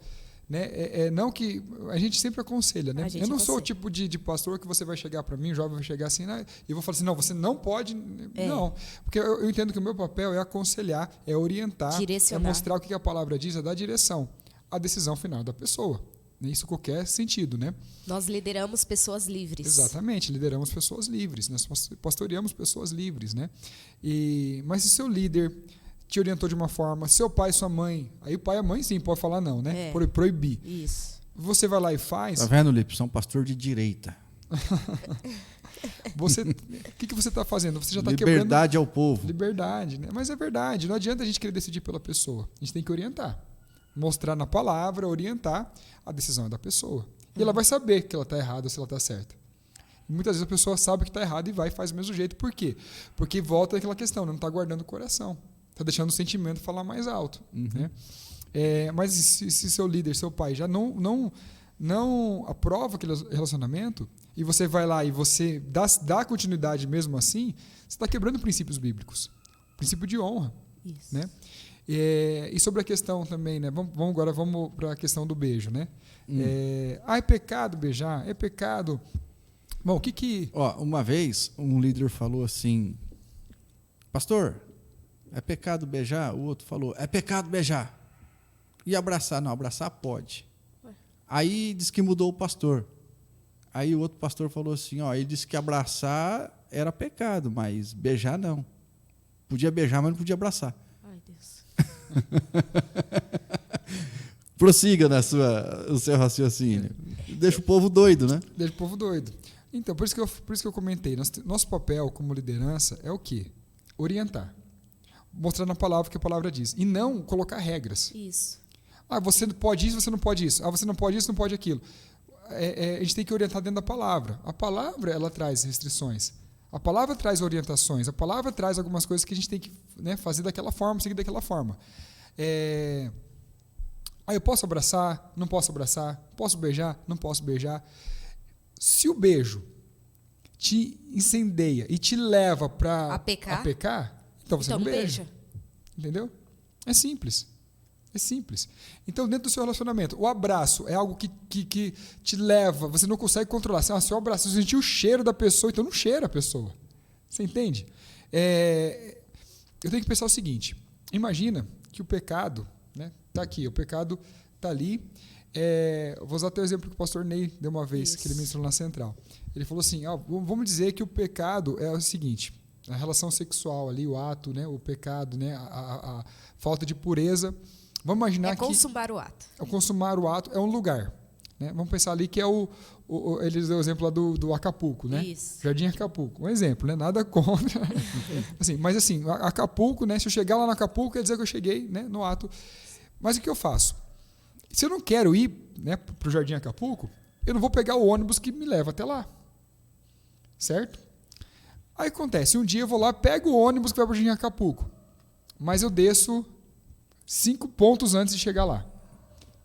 né? Não que a gente sempre aconselha, né? Eu não sou o tipo de pastor que você vai chegar para mim, o jovem vai chegar assim, né? E eu vou falar assim, não, você não pode, não, porque eu entendo que o meu papel é aconselhar, é orientar, é mostrar o que a palavra diz, é dar direção à decisão final da pessoa. Isso em qualquer sentido, né? Nós lideramos pessoas livres. Exatamente, lideramos pessoas livres, nós pastoreamos pessoas livres, né? Mas se seu líder te orientou de uma forma, seu pai e sua mãe, aí o pai e a mãe sim pode falar não, né? Proibir. Isso. Você vai lá e faz. Tá vendo, Lipe? Você é um pastor de direita. O que você está fazendo? Você já está quebrando. Liberdade ao povo. Liberdade, né? Mas é verdade. Não adianta a gente querer decidir pela pessoa. A gente tem que orientar. Mostrar na palavra, orientar, a decisão é da pessoa. E ela vai saber que ela está errada ou se ela está certa. E muitas vezes a pessoa sabe que está errada e vai e faz do mesmo jeito. Por quê? Porque volta àquela questão, não está guardando o coração. Está deixando o sentimento falar mais alto. Né? Mas se seu líder, seu pai, já não aprova aquele relacionamento, e você vai lá e você dá continuidade mesmo assim, você está quebrando princípios bíblicos. Princípio de honra. Isso. Né? E sobre a questão também, né? Vamos para a questão do beijo, né? É pecado beijar? É pecado? Bom, o que... Uma vez, um líder falou assim, pastor, é pecado beijar? O outro falou, é pecado beijar. E abraçar? Não, abraçar pode. Aí disse que mudou o pastor. Aí o outro pastor falou assim, ele disse que abraçar era pecado, mas beijar não. Podia beijar, mas não podia abraçar. Ai, Deus. Prossiga o seu raciocínio. Deixa o povo doido, né? Deixa o povo doido. Então, por isso que eu comentei, nosso papel como liderança é o quê? Orientar. Mostrar na palavra o que a palavra diz. E não colocar regras. Isso. Você pode isso, você não pode isso. Você não pode isso, não pode aquilo. A gente tem que orientar dentro da palavra. A palavra, ela traz restrições. A palavra traz orientações. A palavra traz algumas coisas que a gente tem que, né, fazer daquela forma, seguir daquela forma. Eu posso abraçar? Não posso abraçar? Posso beijar? Não posso beijar? Se o beijo te incendeia e te leva para pecar, então você não beija. Entendeu? É simples. É simples. Então, dentro do seu relacionamento, o abraço é algo que te leva, você não consegue controlar. Se eu abraço, você sentiu o cheiro da pessoa, então não cheira a pessoa. Você entende? Eu tenho que pensar o seguinte, imagina que o pecado está aqui, o pecado está ali. Eu vou usar até o exemplo que o pastor Ney deu uma vez, que ele ministrou na Central. Ele falou assim, vamos dizer que o pecado é o seguinte, a relação sexual ali, o ato, né, o pecado, né, a falta de pureza. Vamos imaginar que... consumar o ato. Consumar o ato é um lugar. Né? Vamos pensar ali que é eles deu o exemplo lá do Acapulco, né? Isso. Jardim Acapulco. Um exemplo, né? Nada contra. Mas assim, Acapulco, né? Se eu chegar lá no Acapulco, quer dizer que eu cheguei, né, no ato. Mas o que eu faço? Se eu não quero ir, né, para o Jardim Acapulco, eu não vou pegar o ônibus que me leva até lá. Certo? Aí acontece, um dia eu vou lá, pego o ônibus que vai para o Jardim Acapulco, mas eu desço 5 pontos antes de chegar lá.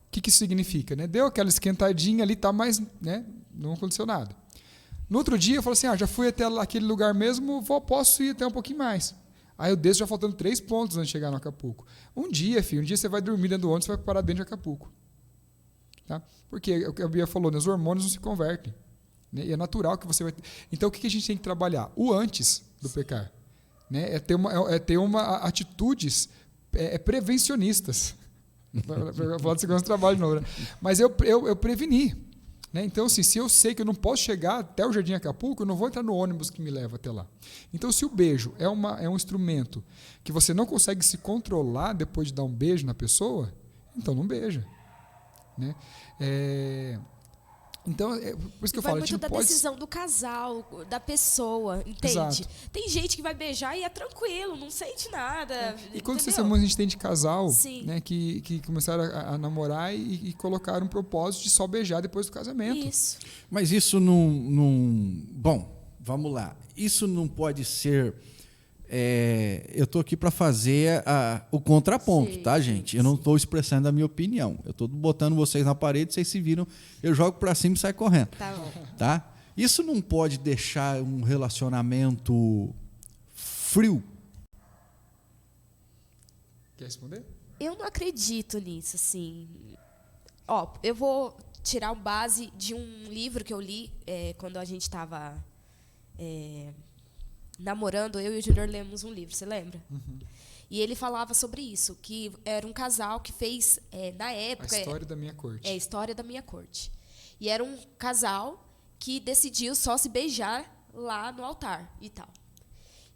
O que isso significa? Né? Deu aquela esquentadinha ali, tá, mas, né, não aconteceu nada. No outro dia eu falo assim, já fui até aquele lugar mesmo, posso ir até um pouquinho mais. Aí eu desço já faltando 3 pontos antes de chegar no Acapulco. Um dia você vai dormir dentro do ônibus, você vai parar dentro de Acapulco. Tá? Porque o que a Bia falou, né, os hormônios não se convertem. Né? E é natural que você vai... Então o que a gente tem que trabalhar? O antes do pecar. Né? É ter atitudes prevencionistas. Vou falar de segurança do trabalho de novo, né? Mas eu preveni. Né? Então, assim, se eu sei que eu não posso chegar até o Jardim Acapulco, eu não vou entrar no ônibus que me leva até lá. Então, se o beijo é um instrumento que você não consegue se controlar depois de dar um beijo na pessoa, então não beija. Né? Então, por isso que eu falo, vai muito da decisão do casal, da pessoa, entende? Exato. Tem gente que vai beijar e é tranquilo, não sente nada. E quando a gente tem de casal, né, que começaram a namorar e colocaram um propósito de só beijar depois do casamento. Isso. Mas isso não... Bom, vamos lá. Isso não pode ser eu estou aqui para fazer o contraponto, Sim, tá, gente? Eu não estou expressando a minha opinião. Eu estou botando vocês na parede, vocês se viram, eu jogo para cima e saio correndo. Tá bom. Tá? Isso não pode deixar um relacionamento frio. Quer responder? Eu não acredito nisso, assim. Ó, eu vou tirar base de um livro que eu li quando a gente estava namorando. Eu e o Júnior lemos um livro, você lembra? Uhum. E ele falava sobre isso, que era um casal que fez, na época... A História da Minha Corte. A História da Minha Corte. E era um casal que decidiu só se beijar lá no altar e tal.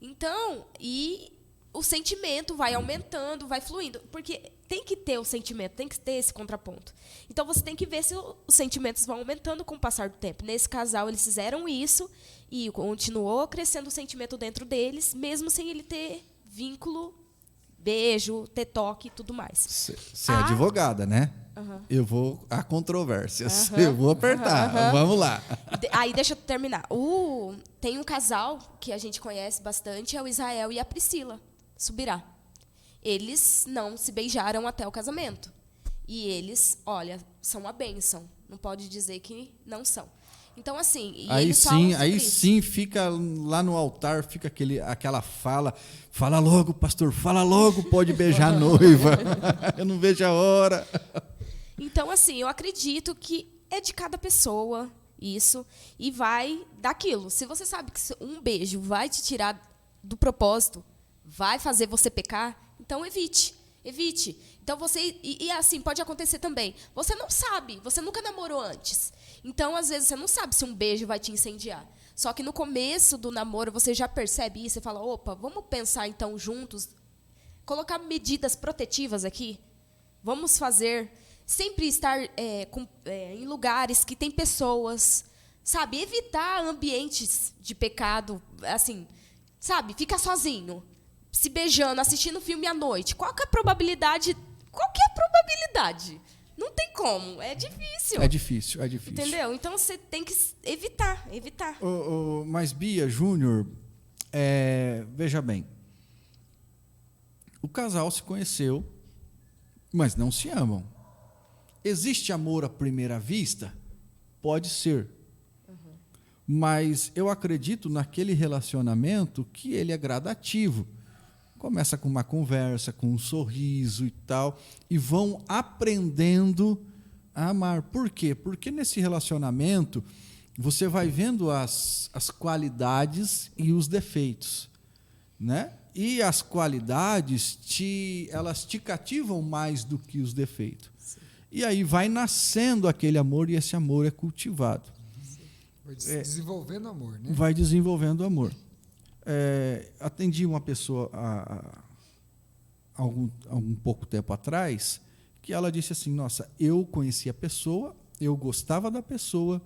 Então, o sentimento vai aumentando, vai fluindo. Porque tem que ter o sentimento, tem que ter esse contraponto. Então, você tem que ver se os sentimentos vão aumentando com o passar do tempo. Nesse casal, eles fizeram isso e continuou crescendo o sentimento dentro deles, mesmo sem ele ter vínculo, beijo, ter toque e tudo mais. Você é advogada, né? Uhum. Eu vou a controvérsias. Uhum. Eu vou apertar. Vamos lá. Aí, deixa eu terminar. Tem um casal que a gente conhece bastante, é o Israel e a Priscila Subirá. Eles não se beijaram até o casamento. E eles, olha, são uma bênção. Não pode dizer que não são. Então, assim... Aí sim fica lá no altar, fica aquela fala. Fala logo, pastor, fala logo, pode beijar a noiva. Eu não vejo a hora. Então, assim, eu acredito que é de cada pessoa isso. E vai daquilo. Se você sabe que um beijo vai te tirar do propósito, vai fazer você pecar, então evite. Evite. Então, e assim, pode acontecer também. Você não sabe, você nunca namorou antes. Então, às vezes, você não sabe se um beijo vai te incendiar. Só que no começo do namoro, você já percebe isso e fala, opa, vamos pensar, então, juntos, colocar medidas protetivas aqui. Vamos fazer, sempre estar em lugares que tem pessoas, sabe? Evitar ambientes de pecado, assim, sabe? Ficar sozinho, se beijando, assistindo filme à noite. Qual que é a probabilidade? Qualquer probabilidade. Não tem como. É difícil. É difícil. Entendeu? Então, você tem que evitar. Mas, Bia, Júnior, veja bem. O casal se conheceu, mas não se amam. Existe amor à primeira vista? Pode ser. Uhum. Mas eu acredito naquele relacionamento que ele é gradativo. Começa com uma conversa, com um sorriso e tal, e vão aprendendo a amar. Por quê? Porque nesse relacionamento você vai vendo as qualidades e os defeitos, né? E as qualidades elas te cativam mais do que os defeitos. Sim. E aí vai nascendo aquele amor e esse amor é cultivado. Sim. Vai desenvolvendo amor, né? Vai desenvolvendo amor. Atendi uma pessoa há algum pouco tempo atrás que ela disse assim, nossa, eu conheci a pessoa, eu gostava da pessoa,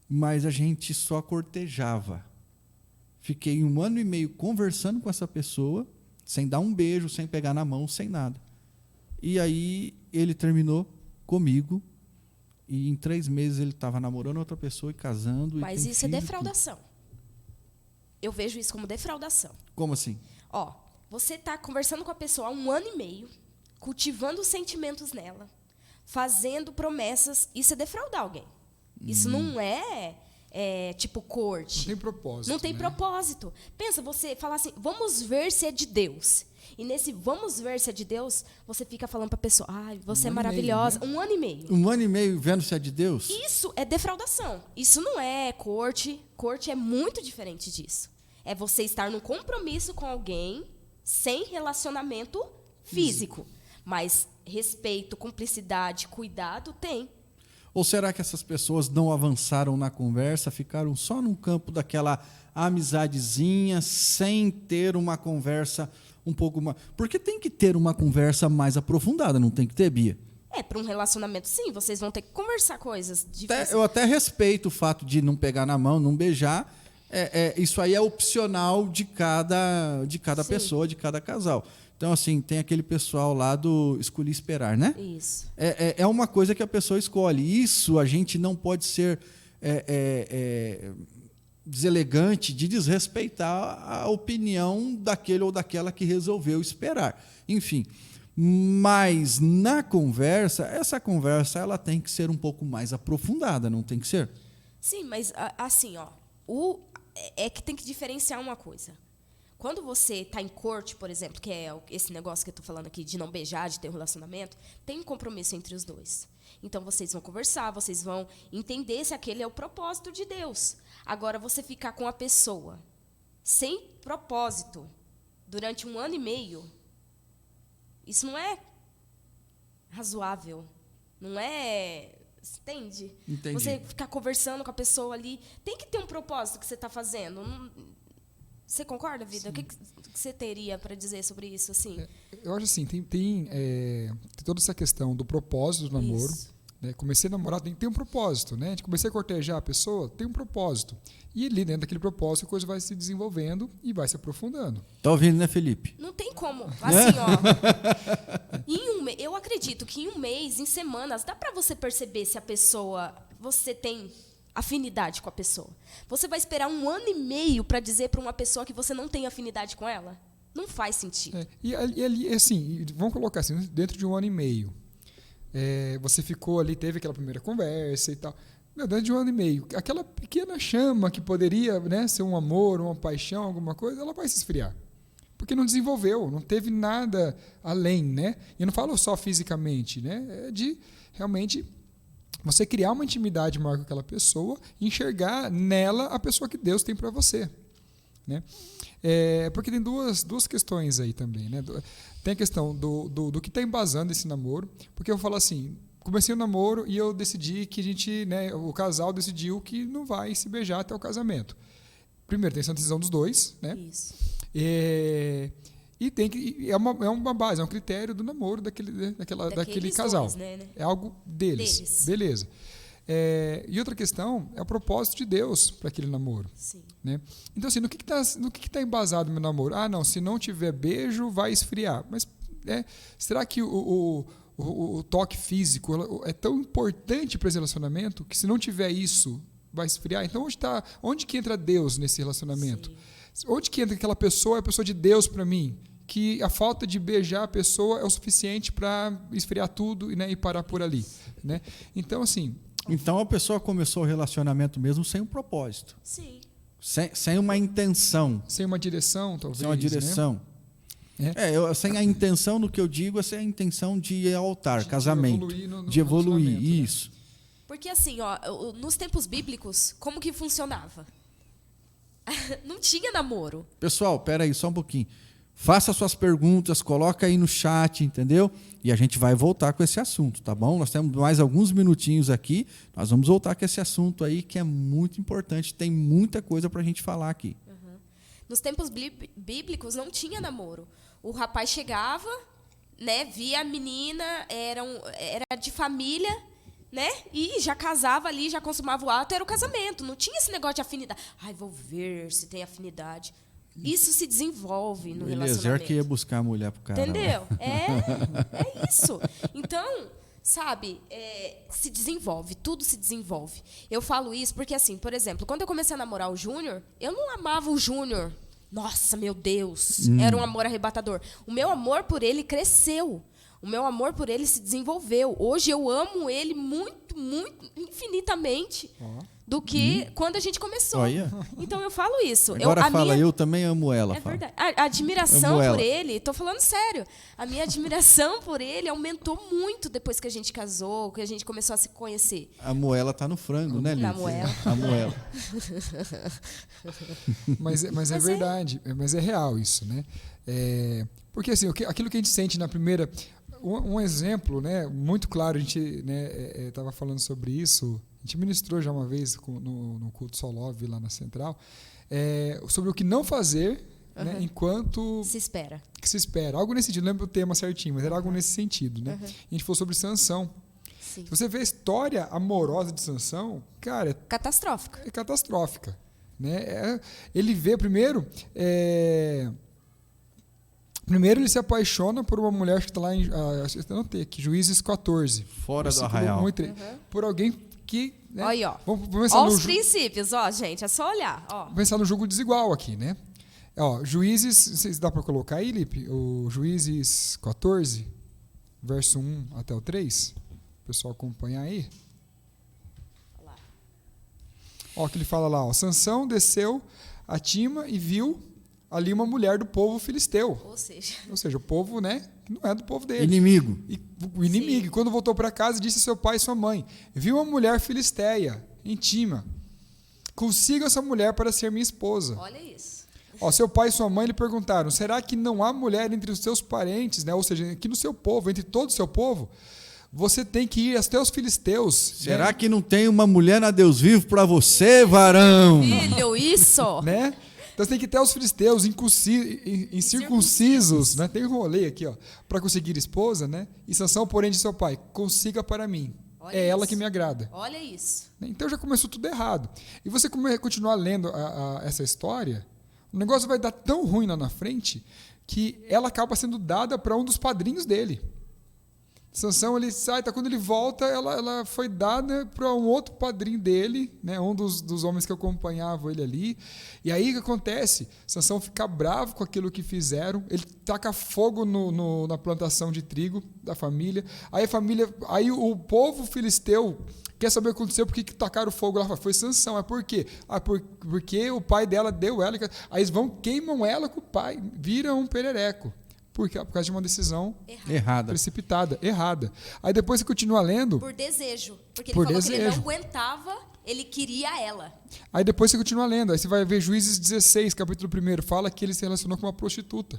mas a gente só cortejava. Fiquei 1 ano e meio conversando com essa pessoa, sem dar um beijo, sem pegar na mão, sem nada. E aí ele terminou comigo e em 3 meses ele estava namorando outra pessoa e casando. Mas isso é defraudação. Eu vejo isso como defraudação. Como assim? Ó, você está conversando com a pessoa há 1 ano e meio, cultivando sentimentos nela, fazendo promessas, isso é defraudar alguém. Isso não é tipo corte. Não tem propósito. Não tem propósito. Pensa, você falar assim, vamos ver se é de Deus. E nesse vamos ver se é de Deus, você fica falando para a pessoa, você é maravilhosa. Meio, né? 1 ano e meio. 1 ano e meio vendo se é de Deus? Isso é defraudação. Isso não é corte. Corte é muito diferente disso. É você estar num compromisso com alguém sem relacionamento físico. Mas respeito, cumplicidade, cuidado, tem. Ou será que essas pessoas não avançaram na conversa, ficaram só no campo daquela amizadezinha, sem ter uma conversa um pouco mais... Porque tem que ter uma conversa mais aprofundada, não tem que ter, Bia? Para um relacionamento, sim, vocês vão ter que conversar coisas difíceis. Eu até respeito o fato de não pegar na mão, não beijar. Isso aí é opcional de cada pessoa, de cada casal. Então, assim, tem aquele pessoal lá do escolhi esperar, né? Isso. É uma coisa que a pessoa escolhe. Isso a gente não pode ser deselegante de desrespeitar a opinião daquele ou daquela que resolveu esperar. Enfim, mas na conversa, essa conversa ela tem que ser um pouco mais aprofundada, não tem que ser? Sim, mas assim, ó, é que tem que diferenciar uma coisa. Quando você está em corte, por exemplo, que é esse negócio que eu estou falando aqui de não beijar, de ter um relacionamento, tem um compromisso entre os dois. Então, vocês vão conversar, vocês vão entender se aquele é o propósito de Deus. Agora, você ficar com a pessoa sem propósito durante 1 ano e meio, isso não é razoável. Não é... Entende? Entendi. Você ficar conversando com a pessoa ali, tem que ter um propósito que você está fazendo. Você concorda, Vida? Sim. O que você teria para dizer sobre isso? Assim? Eu acho assim, tem toda essa questão do propósito do namoro. Né? Comecei a namorar, tem que ter um propósito. Né? Comecei a cortejar a pessoa, tem um propósito. E ali dentro daquele propósito, a coisa vai se desenvolvendo e vai se aprofundando. Tá ouvindo, né, Felipe? Não tem como. Assim, ó, eu acredito que em 1 mês, em semanas, dá para você perceber se a pessoa... Você tem afinidade com a pessoa. Você vai esperar 1 ano e meio para dizer para uma pessoa que você não tem afinidade com ela? Não faz sentido. E ali, assim, vamos colocar assim, dentro de 1 ano e meio, você ficou ali, teve aquela primeira conversa e tal. Dentro de 1 ano e meio, aquela pequena chama que poderia, né, ser um amor, uma paixão, alguma coisa, ela vai se esfriar. Porque não desenvolveu, não teve nada além, né? E eu não falo só fisicamente, né? É de realmente você criar uma intimidade maior com aquela pessoa e enxergar nela a pessoa que Deus tem para você, né? Porque tem duas questões aí também, né? Tem a questão do que está embasando esse namoro, porque eu falo assim, comecei o namoro e eu decidi que a gente, né, o casal decidiu que não vai se beijar até o casamento. Primeiro, tem essa decisão dos dois, né? Isso. E tem que é uma base, é um critério do namoro daquele casal. Dois, né? É algo deles. Beleza. E outra questão é o propósito de Deus para aquele namoro. Sim. Né? Então, assim, no que está embasado o meu namoro? Ah, não, se não tiver beijo, vai esfriar. Mas será que o toque físico é tão importante para esse relacionamento que se não tiver isso, vai esfriar? Então, onde que entra Deus nesse relacionamento? Sim. Onde que entra aquela pessoa, é a pessoa de Deus para mim? Que a falta de beijar a pessoa é o suficiente para esfriar tudo, né, e parar por ali. Né? Então, assim... Então, a pessoa começou o relacionamento mesmo sem um propósito. Sim. Sem uma intenção. Sem uma direção, talvez. Sem uma direção. Né? Sem a intenção, no que eu digo, é sem a intenção de ir ao altar, casamento. De evoluir, isso. Né? Porque assim, ó, nos tempos bíblicos, como que funcionava? Não tinha namoro. Pessoal, pera aí, só um pouquinho. Faça suas perguntas, coloca aí no chat, entendeu? E a gente vai voltar com esse assunto, tá bom? Nós temos mais alguns minutinhos aqui, nós vamos voltar com esse assunto aí que é muito importante, tem muita coisa pra gente falar aqui. Uhum. Nos tempos bíblicos não tinha namoro. O rapaz chegava, né, via a menina, era de família, né? E já casava ali, já consumava o ato, era o casamento. Não tinha esse negócio de afinidade. Ai, vou ver se tem afinidade. Isso se desenvolve no relacionamento. Eliezer que ia buscar a mulher pro cara. Entendeu? É isso. Então, sabe, se desenvolve, tudo se desenvolve. Eu falo isso porque, assim, por exemplo, quando eu comecei a namorar o Júnior, eu não amava o Júnior. Nossa, meu Deus, era um amor arrebatador. O meu amor por ele cresceu. O meu amor por ele se desenvolveu. Hoje eu amo ele muito, muito, infinitamente do que quando a gente começou. Então eu falo isso. Agora eu também amo ela. É verdade. A admiração por ele, tô falando sério, a minha admiração por ele aumentou muito depois que a gente casou, que a gente começou a se conhecer. A moela tá no frango, né, Lídia? A moela. Mas é verdade, mas é real isso, né? Porque assim, aquilo que a gente sente na primeira... Um exemplo, né, muito claro, a gente estava falando sobre isso, a gente ministrou já uma vez no culto Solove lá na Central, sobre o que não fazer, né, enquanto... Se espera. Que se espera. Algo nesse sentido, não lembro o tema certinho, mas era algo nesse sentido. Né? A gente falou sobre Sansão. Sim. Se você vê a história amorosa de Sansão, cara... Catastrófica. É catastrófica. Né? Ele vê primeiro... Primeiro ele se apaixona por uma mulher que está lá em... eu anotei aqui, Juízes 14. Fora do arraial. Por alguém que... Né? Aí, ó. Vamos pensar Ó no os princípios, ó, gente. É só olhar. Ó. Vamos pensar no jogo desigual aqui, né? Ó, Juízes, não sei se dá para colocar aí, Lipe, o Juízes 14, verso 1 até o 3. O pessoal acompanhar aí. Ó, que ele fala lá, ó, Sansão desceu a Tima e viu ali uma mulher do povo filisteu. Ou seja, o povo, né, que não é do povo dele. Inimigo. O inimigo. E quando voltou para casa, disse a seu pai e sua mãe, viu uma mulher filisteia em Tima. Consiga essa mulher para ser minha esposa. Olha isso. Ó, seu pai e sua mãe lhe perguntaram, será que não há mulher entre os seus parentes, né? Ou seja, aqui no seu povo, entre todo o seu povo? Você tem que ir até os filisteus. Será né? que não tem uma mulher na Deus vivo para você, varão? Filho, isso! Né? Então você tem que ir até os filisteus incircuncisos, né? Tem um rolê aqui, ó, para conseguir esposa, né? E Sansão, porém, disse ao pai, consiga para mim. Olha é isso. ela que me agrada. Olha isso. Então já começou tudo errado. E você continuar lendo essa história, o negócio vai dar tão ruim lá na frente que ela acaba sendo dada para um dos padrinhos dele. Sansão, ele sai, quando ele volta, ela foi dada para um outro padrinho dele, né, um dos homens que acompanhavam ele ali. E aí o que acontece? Sansão fica bravo com aquilo que fizeram, ele taca fogo na plantação de trigo da família. Aí o povo filisteu quer saber o que aconteceu, por que tacaram fogo lá? Foi Sansão. É por quê? Porque o pai dela deu ela. Aí eles queimam ela com o pai, viram um perereco. Por causa de uma decisão precipitada, errada. Aí depois você continua lendo... Por desejo. Porque ele falou que ele não aguentava, ele queria ela. Aí depois você continua lendo. Aí você vai ver Juízes 16, capítulo 1. Fala que ele se relacionou com uma prostituta.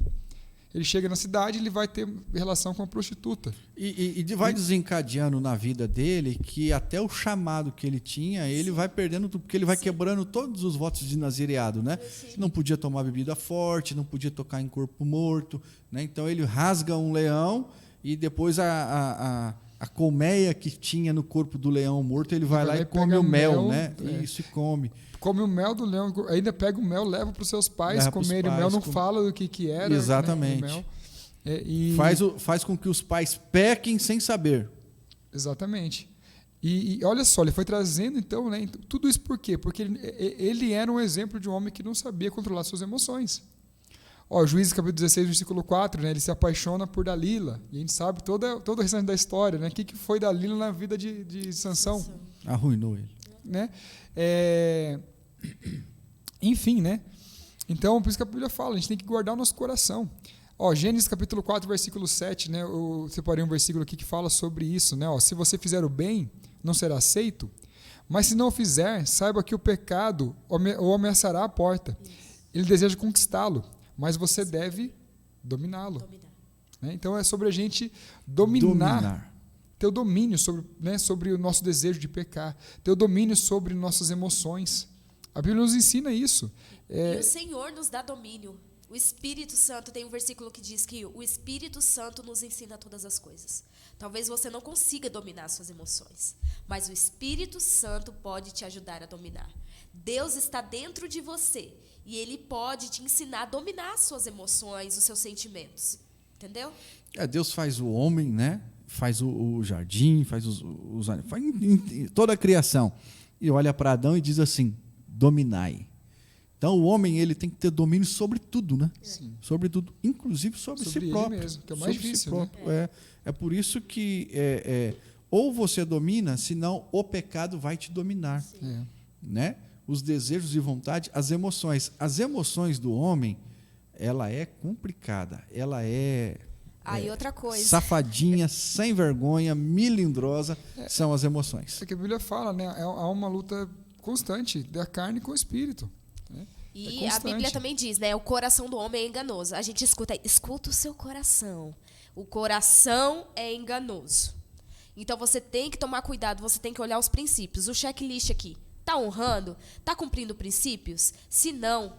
Ele chega na cidade e ele vai ter relação com uma prostituta. E vai desencadeando na vida dele que até o chamado que ele tinha, ele vai perdendo tudo, porque ele vai quebrando todos os votos de nazireado, né? Não podia tomar bebida forte, não podia tocar em corpo morto, né? Então ele rasga um leão e depois a colmeia que tinha no corpo do leão morto, ele vai lá e come o mel, né? Isso, e come. Come o mel do leão, ainda pega o mel, leva para os seus pais comerem o mel, não fala do que era. Exatamente. Né, faz com que os pais pequem sem saber. Exatamente. E olha só, ele foi trazendo então, né, tudo isso por quê? Porque ele era um exemplo de um homem que não sabia controlar suas emoções. Ó, Juízes capítulo 16, versículo 4, né, ele se apaixona por Dalila. E a gente sabe todo o restante da história, né? O que foi Dalila na vida de Sansão. Arruinou ele. Né? Enfim, né? Então, por isso que a Bíblia fala, a gente tem que guardar o nosso coração. Ó, Gênesis capítulo 4, versículo 7, né? Eu separei um versículo aqui que fala sobre isso, né? Ó, se você fizer o bem, não será aceito, mas se não o fizer, saiba que o pecado o ameaçará a porta. Ele deseja conquistá-lo, mas você deve dominá-lo. Né? Então é sobre a gente dominar. Ter o domínio sobre o nosso desejo de pecar, ter o domínio sobre nossas emoções. A Bíblia nos ensina isso. E o Senhor nos dá domínio. O Espírito Santo, tem um versículo que diz que o Espírito Santo nos ensina todas as coisas. Talvez você não consiga dominar suas emoções, mas o Espírito Santo pode te ajudar a dominar. Deus está dentro de você e Ele pode te ensinar a dominar suas emoções, os seus sentimentos. Entendeu? Deus faz o homem, né? Faz o jardim, faz faz toda a criação. E olha para Adão e diz assim, dominai. Então o homem ele tem que ter domínio sobre tudo, né? Sim. Sobre tudo, inclusive sobre si próprio. Ele mesmo, que é o mais difícil. Né? É por isso que ou você domina, senão o pecado vai te dominar. Né? Os desejos e vontade, as emoções. As emoções do homem, ela é complicada, ela e outra coisa. Safadinha, sem vergonha, milindrosa, são as emoções. É que a Bíblia fala, né? Há uma luta constante da carne com o espírito. Né? E a Bíblia também diz, né? O coração do homem é enganoso. A gente escuta o seu coração. O coração é enganoso. Então você tem que tomar cuidado, você tem que olhar os princípios. O checklist aqui, tá honrando? Tá cumprindo princípios? Se não,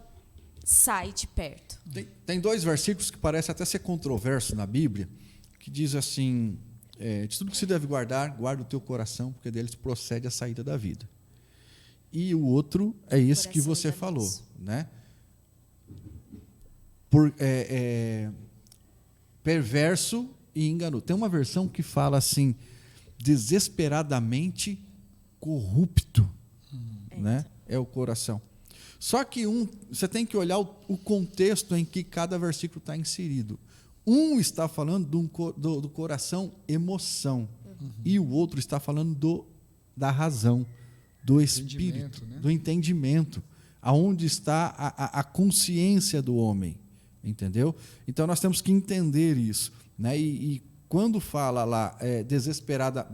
sai de perto. Tem dois versículos que parecem até ser controversos na Bíblia, que diz assim, de tudo que se deve guarda o teu coração, porque deles procede a saída da vida. E o outro é esse que você falou, né? Perverso e enganoso. Tem uma versão que fala assim, desesperadamente corrupto, né? É o coração. Só que você tem que olhar o contexto em que cada versículo está inserido. Um está falando do coração, emoção, e o outro está falando da razão, do espírito, né? Do entendimento, aonde está a consciência do homem, entendeu? Então nós temos que entender isso, né? E quando fala lá desesperada,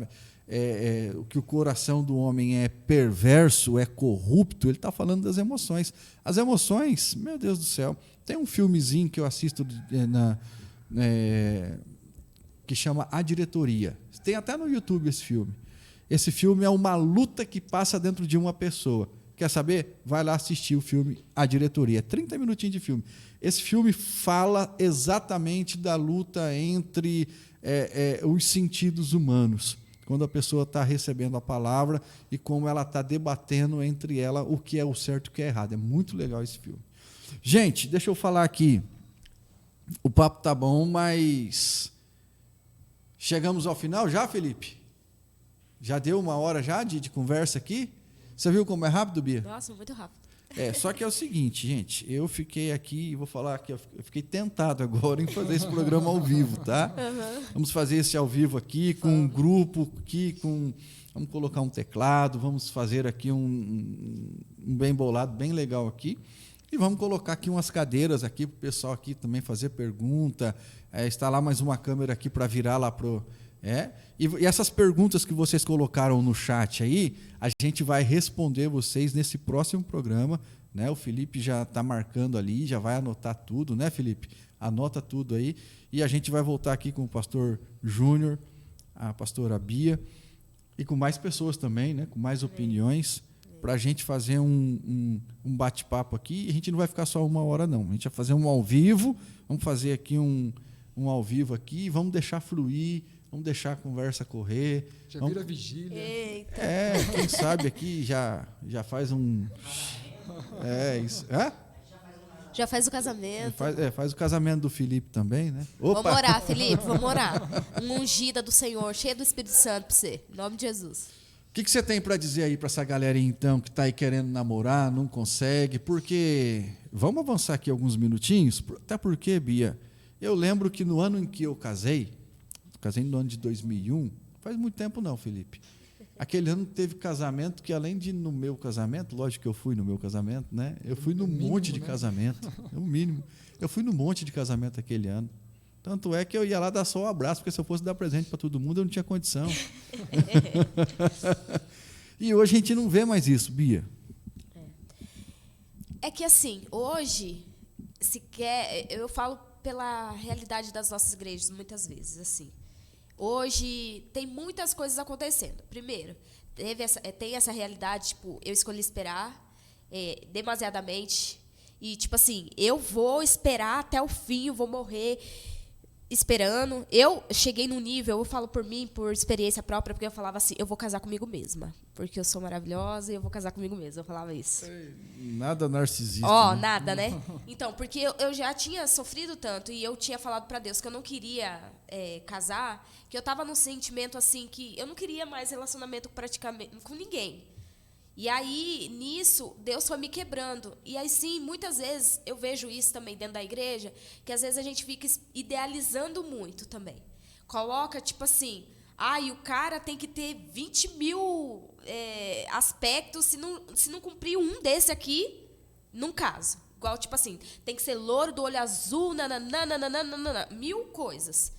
que o coração do homem é perverso, é corrupto, ele está falando das emoções. As emoções, meu Deus do céu, tem um filmezinho que eu assisto que chama A Diretoria. Tem até no YouTube esse filme. Esse filme é uma luta que passa dentro de uma pessoa. Quer saber? Vai lá assistir o filme A Diretoria. 30 minutinhos de filme. Esse filme fala exatamente da luta entre os sentidos humanos. Quando a pessoa está recebendo a palavra e como ela está debatendo entre ela o que é o certo e o que é errado. É muito legal esse filme. Gente, deixa eu falar aqui. O papo tá bom, mas chegamos ao final já, Felipe? Já deu 1 hora já de conversa aqui? Você viu como é rápido, Bia? Nossa, muito rápido. Só que é o seguinte, gente, eu fiquei aqui, vou falar aqui, eu fiquei tentado agora em fazer esse programa ao vivo, tá? Uhum. Vamos fazer esse ao vivo aqui, com um grupo, vamos colocar um teclado, vamos fazer aqui um bem bolado, bem legal aqui, e vamos colocar aqui umas cadeiras aqui para o pessoal aqui também fazer pergunta, instalar mais uma câmera aqui para virar lá pro... E essas perguntas que vocês colocaram no chat aí, a gente vai responder vocês nesse próximo programa, né? O Felipe já está marcando ali, já vai anotar tudo, né, Felipe? Anota tudo aí. E a gente vai voltar aqui com o pastor Júnior, a pastora Bia, e com mais pessoas também, né? Com mais opiniões, para a gente fazer um bate-papo aqui. E a gente não vai ficar só 1 hora, não. A gente vai fazer um ao vivo, vamos fazer aqui um ao vivo aqui, e vamos deixar fluir. Vamos deixar a conversa correr. Já vira vigília. Eita. Quem sabe aqui já faz um... isso. Já faz o casamento. Faz o casamento do Felipe também, né? Opa. Vamos orar, Felipe, vamos orar. Uma ungida do Senhor, cheia do Espírito Santo para você. Em nome de Jesus. O que você tem para dizer aí para essa galerinha, então, que está aí querendo namorar, não consegue? Porque... Vamos avançar aqui alguns minutinhos? Até porque, Bia, eu lembro que no ano em que eu casei no ano de 2001, faz muito tempo não, Felipe. Aquele ano teve casamento que, além de no meu casamento, lógico que eu fui no meu casamento, né? Eu fui no monte de casamento, é o mínimo. Eu fui no monte de casamento aquele ano. Tanto é que eu ia lá dar só um abraço, porque se eu fosse dar presente para todo mundo, eu não tinha condição. E hoje a gente não vê mais isso, Bia. É que assim, hoje, eu falo pela realidade das nossas igrejas, muitas vezes, assim. Hoje tem muitas coisas acontecendo. Primeiro, tem essa realidade, tipo, eu escolhi esperar demasiadamente. E, tipo assim, eu vou esperar até o fim, eu vou morrer esperando. Eu cheguei num nível, eu falo por mim, por experiência própria, porque eu falava assim, eu vou casar comigo mesma. Porque eu sou maravilhosa e eu vou casar comigo mesma. Eu falava isso. Nada narcisista. Né? Nada, né? Então, porque eu já tinha sofrido tanto e eu tinha falado para Deus que eu não queria casar, que eu estava num sentimento assim, que eu não queria mais relacionamento praticamente com ninguém. E aí, nisso, Deus foi me quebrando. E aí, sim, muitas vezes, eu vejo isso também dentro da igreja, que às vezes a gente fica idealizando muito também. Coloca, tipo assim, o cara tem que ter 20 mil aspectos, se não cumprir um desse aqui, não casa. Igual, tipo assim, tem que ser louro, do olho azul, nananana, 1000 coisas.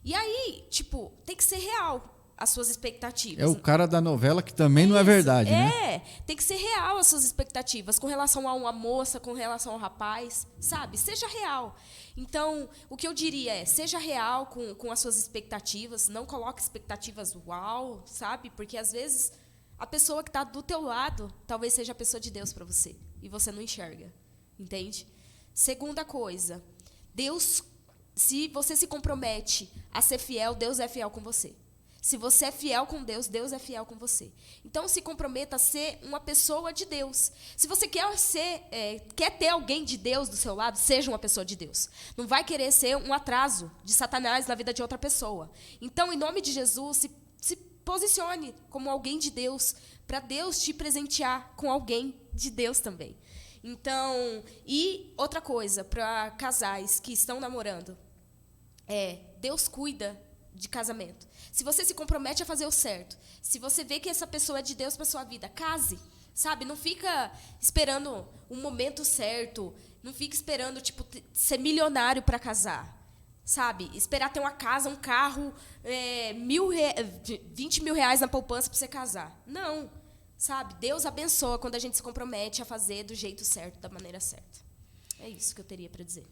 E aí, tipo, tem que ser real as suas expectativas. É o cara da novela que também não é verdade, né? Tem que ser real as suas expectativas com relação a uma moça, com relação ao rapaz, sabe? Seja real. Então, o que eu diria seja real com as suas expectativas, não coloque expectativas uau, sabe? Porque, às vezes, a pessoa que está do teu lado talvez seja a pessoa de Deus para você e você não enxerga, entende? Segunda coisa, Deus, se você se compromete a ser fiel, Deus é fiel com você. Se você é fiel com Deus, Deus é fiel com você. Então, se comprometa a ser uma pessoa de Deus. Se você quer ter alguém de Deus do seu lado, seja uma pessoa de Deus. Não vai querer ser um atraso de Satanás na vida de outra pessoa. Então, em nome de Jesus, se posicione como alguém de Deus para Deus te presentear com alguém de Deus também. Então, e outra coisa, para casais que estão namorando, Deus cuida de casamento. Se você se compromete a fazer o certo, se você vê que essa pessoa é de Deus para sua vida, case, sabe? Não fica esperando um momento certo, não fica esperando tipo ser milionário para casar, sabe? Esperar ter uma casa, um carro, 20 mil reais na poupança para você casar. Não, sabe? Deus abençoa quando a gente se compromete a fazer do jeito certo, da maneira certa. É isso que eu teria para dizer.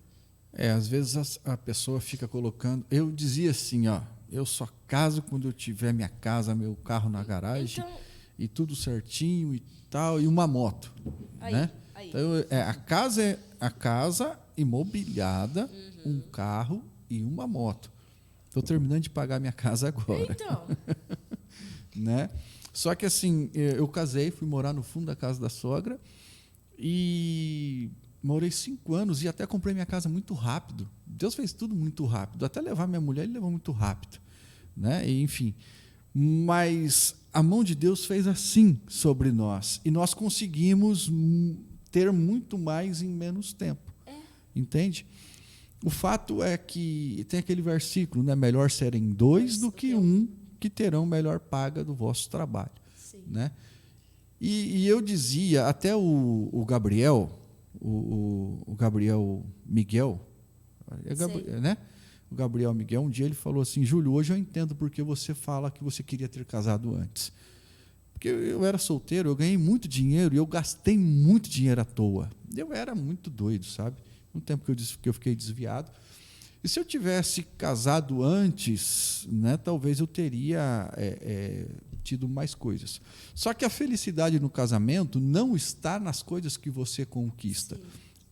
Às vezes a pessoa fica colocando... Eu dizia assim, eu só caso quando eu tiver minha casa, meu carro na garagem, então, e tudo certinho e tal, e uma moto. Aí, né? aí. Então, a casa imobiliada, um carro e uma moto. Estou terminando de pagar minha casa agora. Então. Né? Só que assim, eu casei, fui morar no fundo da casa da sogra e... morei 5 anos e até comprei minha casa muito rápido. Deus fez tudo muito rápido. Até levar minha mulher, ele levou muito rápido. Né? E, enfim, mas a mão de Deus fez assim sobre nós. E nós conseguimos ter muito mais em menos tempo. Entende? O fato é que tem aquele versículo, né? Melhor serem 2 do que 1 que terão melhor paga do vosso trabalho. Né? E eu dizia, até o Gabriel... O Gabriel Miguel, né? O Gabriel Miguel, um dia ele falou assim: Júlio, hoje eu entendo porque você fala que você queria ter casado antes. Porque eu era solteiro, eu ganhei muito dinheiro e eu gastei muito dinheiro à toa. Eu era muito doido, sabe? No tempo que eu fiquei desviado. E se eu tivesse casado antes, né, talvez eu teria tido mais coisas. Só que a felicidade no casamento não está nas coisas que você conquista,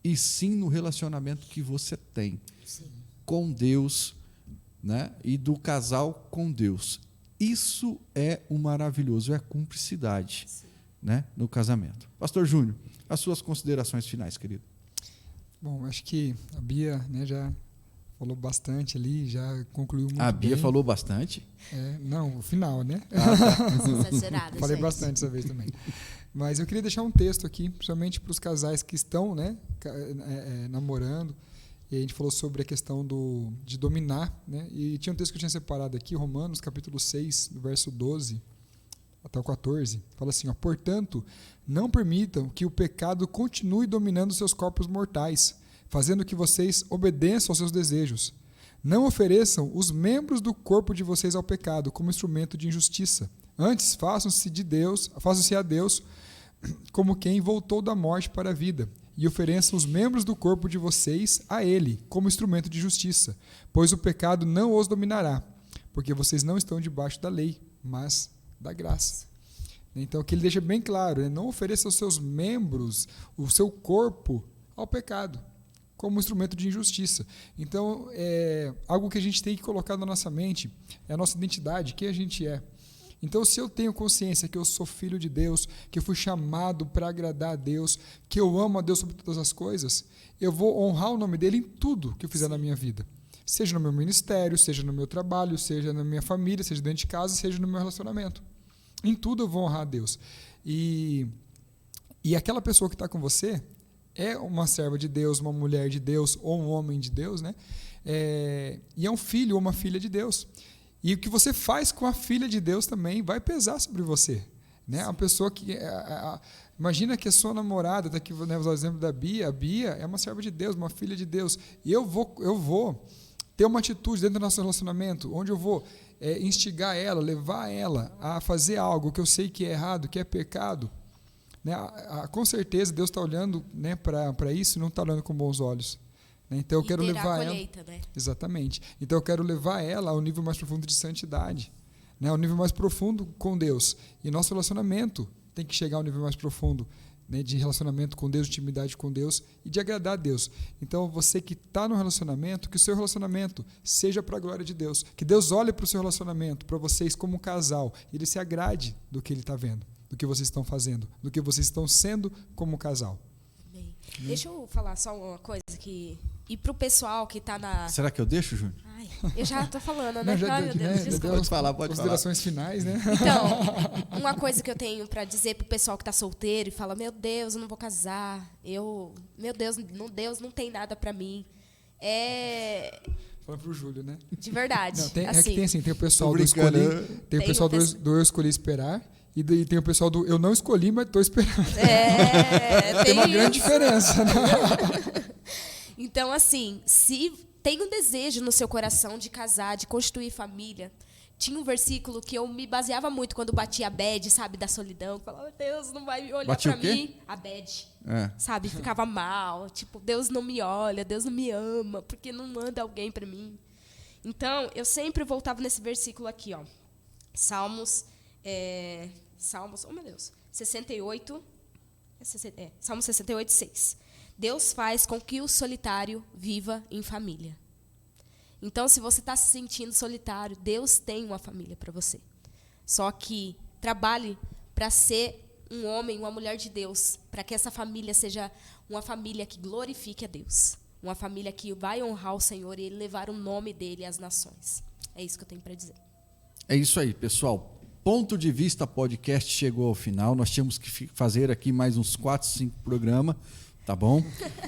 e sim no relacionamento que você tem com Deus, né, e do casal com Deus. Isso é o maravilhoso, é a cumplicidade, né, no casamento. Pastor Júnior, as suas considerações finais, querido. Bom, acho que a Bia, né, já falou bastante ali, já concluiu muito bem. A Bia falou bastante? Não, o final, né? Exagerado, falei bastante dessa vez também. Mas eu queria deixar um texto aqui, principalmente para os casais que estão, né, namorando. E a gente falou sobre a questão de dominar, né? E tinha um texto que eu tinha separado aqui, Romanos, capítulo 6, do verso 12 até o 14. Fala assim, portanto, não permitam que o pecado continue dominando seus corpos mortais, fazendo que vocês obedeçam aos seus desejos. Não ofereçam os membros do corpo de vocês ao pecado como instrumento de injustiça. Antes, façam-se a Deus como quem voltou da morte para a vida, e ofereçam os membros do corpo de vocês a Ele como instrumento de justiça, pois o pecado não os dominará, porque vocês não estão debaixo da lei, mas da graça. Então, aqui ele deixa bem claro, não ofereça os seus membros, o seu corpo ao pecado, como instrumento de injustiça. Então, algo que a gente tem que colocar na nossa mente é a nossa identidade, quem a gente é. Então, se eu tenho consciência que eu sou filho de Deus, que eu fui chamado para agradar a Deus, que eu amo a Deus sobre todas as coisas, eu vou honrar o nome dele em tudo que eu fizer na minha vida. Seja no meu ministério, seja no meu trabalho, seja na minha família, seja dentro de casa, seja no meu relacionamento. Em tudo eu vou honrar a Deus. E aquela pessoa que está com você é uma serva de Deus, uma mulher de Deus ou um homem de Deus, né? E é um filho ou uma filha de Deus. E o que você faz com a filha de Deus também vai pesar sobre você, né? A pessoa que imagina que a sua namorada, daqui vou usar o exemplo da Bia. A Bia é uma serva de Deus, uma filha de Deus. E eu vou ter uma atitude dentro do nosso relacionamento, onde eu vou instigar ela, levar ela a fazer algo que eu sei que é errado, que é pecado. Né? Com certeza Deus está olhando, né, para isso e não está olhando com bons olhos. Né? Então eu quero levar ela. Né? Exatamente. Então eu quero levar ela ao nível mais profundo de santidade, né? Ao nível mais profundo com Deus. E nosso relacionamento tem que chegar ao nível mais profundo, né, de relacionamento com Deus, de intimidade com Deus e de agradar a Deus. Então você que está no relacionamento, que o seu relacionamento seja para a glória de Deus. Que Deus olhe para o seu relacionamento, para vocês como um casal, e Ele se agrade do que Ele está vendo, do que vocês estão fazendo, do que vocês estão sendo como casal. Bem, deixa eu falar só uma coisa que... E para o pessoal que está na... Será que eu deixo, Júnior? Ai, Eu já tô falando, né? Não, já Ai, deu meu aqui, Deus, né? Já desculpa. deu Pode falar, pode considerações finais, né? Então, uma coisa que eu tenho pra dizer pro pessoal que tá solteiro e fala, meu Deus, eu não vou casar, meu Deus não tem nada pra mim. Falando pro Júlio, né? De verdade. Não, tem, assim, é que tem assim, tem o pessoal Tô do brincando, escolhi, tem o Tem pessoal um pes- do eu escolhi esperar e daí tem o pessoal do eu não escolhi, mas tô esperando. Tem uma grande diferença, né? Então, assim, se tem um desejo no seu coração de casar, de constituir família, tinha um versículo que eu me baseava muito quando batia a bad, sabe, da solidão. Falava, Deus não vai olhar Batia pra o quê? mim. A bad. É. Sabe, ficava mal. Tipo, Deus não me olha, Deus não me ama, porque não manda alguém pra mim. Então, eu sempre voltava nesse versículo aqui, ó. Salmos, oh meu Deus, 68, Salmo 68, 6. Deus faz com que o solitário viva em família. Então, se você está se sentindo solitário, Deus tem uma família para você. Só que trabalhe para ser um homem, uma mulher de Deus, para que essa família seja uma família que glorifique a Deus. Uma família que vai honrar o Senhor e levar o nome dele às nações. É isso que eu tenho para dizer. É isso aí, pessoal. Ponto de Vista Podcast chegou ao final. Nós tínhamos que fazer aqui mais uns 4, 5 programas, tá bom?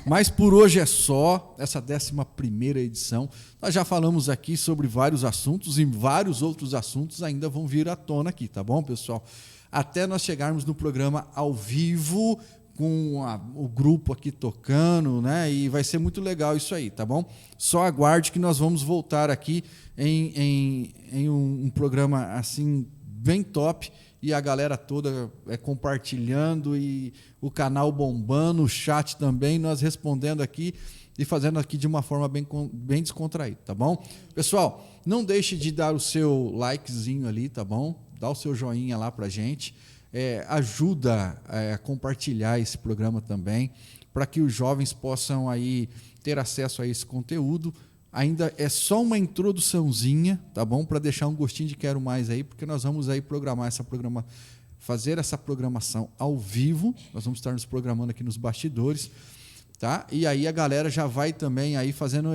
Mas por hoje é só, essa 11ª edição. Nós já falamos aqui sobre vários assuntos e vários outros assuntos ainda vão vir à tona aqui, tá bom, pessoal? Até nós chegarmos no programa ao vivo, com o grupo aqui tocando, né? E vai ser muito legal isso aí, tá bom? Só aguarde que nós vamos voltar aqui em um programa assim bem top e a galera toda compartilhando e o canal bombando, o chat também, nós respondendo aqui e fazendo aqui de uma forma bem descontraída, tá bom? Pessoal, não deixe de dar o seu likezinho ali, tá bom? Dá o seu joinha lá pra gente. Ajuda a compartilhar esse programa também, para que os jovens possam aí ter acesso a esse conteúdo. Ainda é só uma introduçãozinha, tá bom? Para deixar um gostinho de quero mais aí, porque nós vamos aí fazer essa programação ao vivo. Nós vamos estar nos programando aqui nos bastidores, tá? E aí a galera já vai também aí fazendo,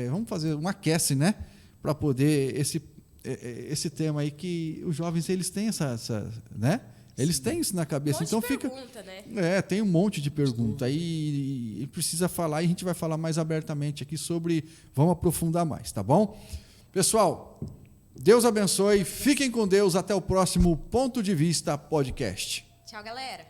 vamos fazer um aquece, né? Para poder esse tema aí que os jovens eles têm essa né? Eles têm isso na cabeça, então fica. Pergunta, né? Tem um monte de pergunta e precisa falar e a gente vai falar mais abertamente aqui sobre. Vamos aprofundar mais, tá bom? Pessoal, Deus abençoe, fiquem com Deus, até o próximo Ponto de Vista Podcast. Tchau, galera.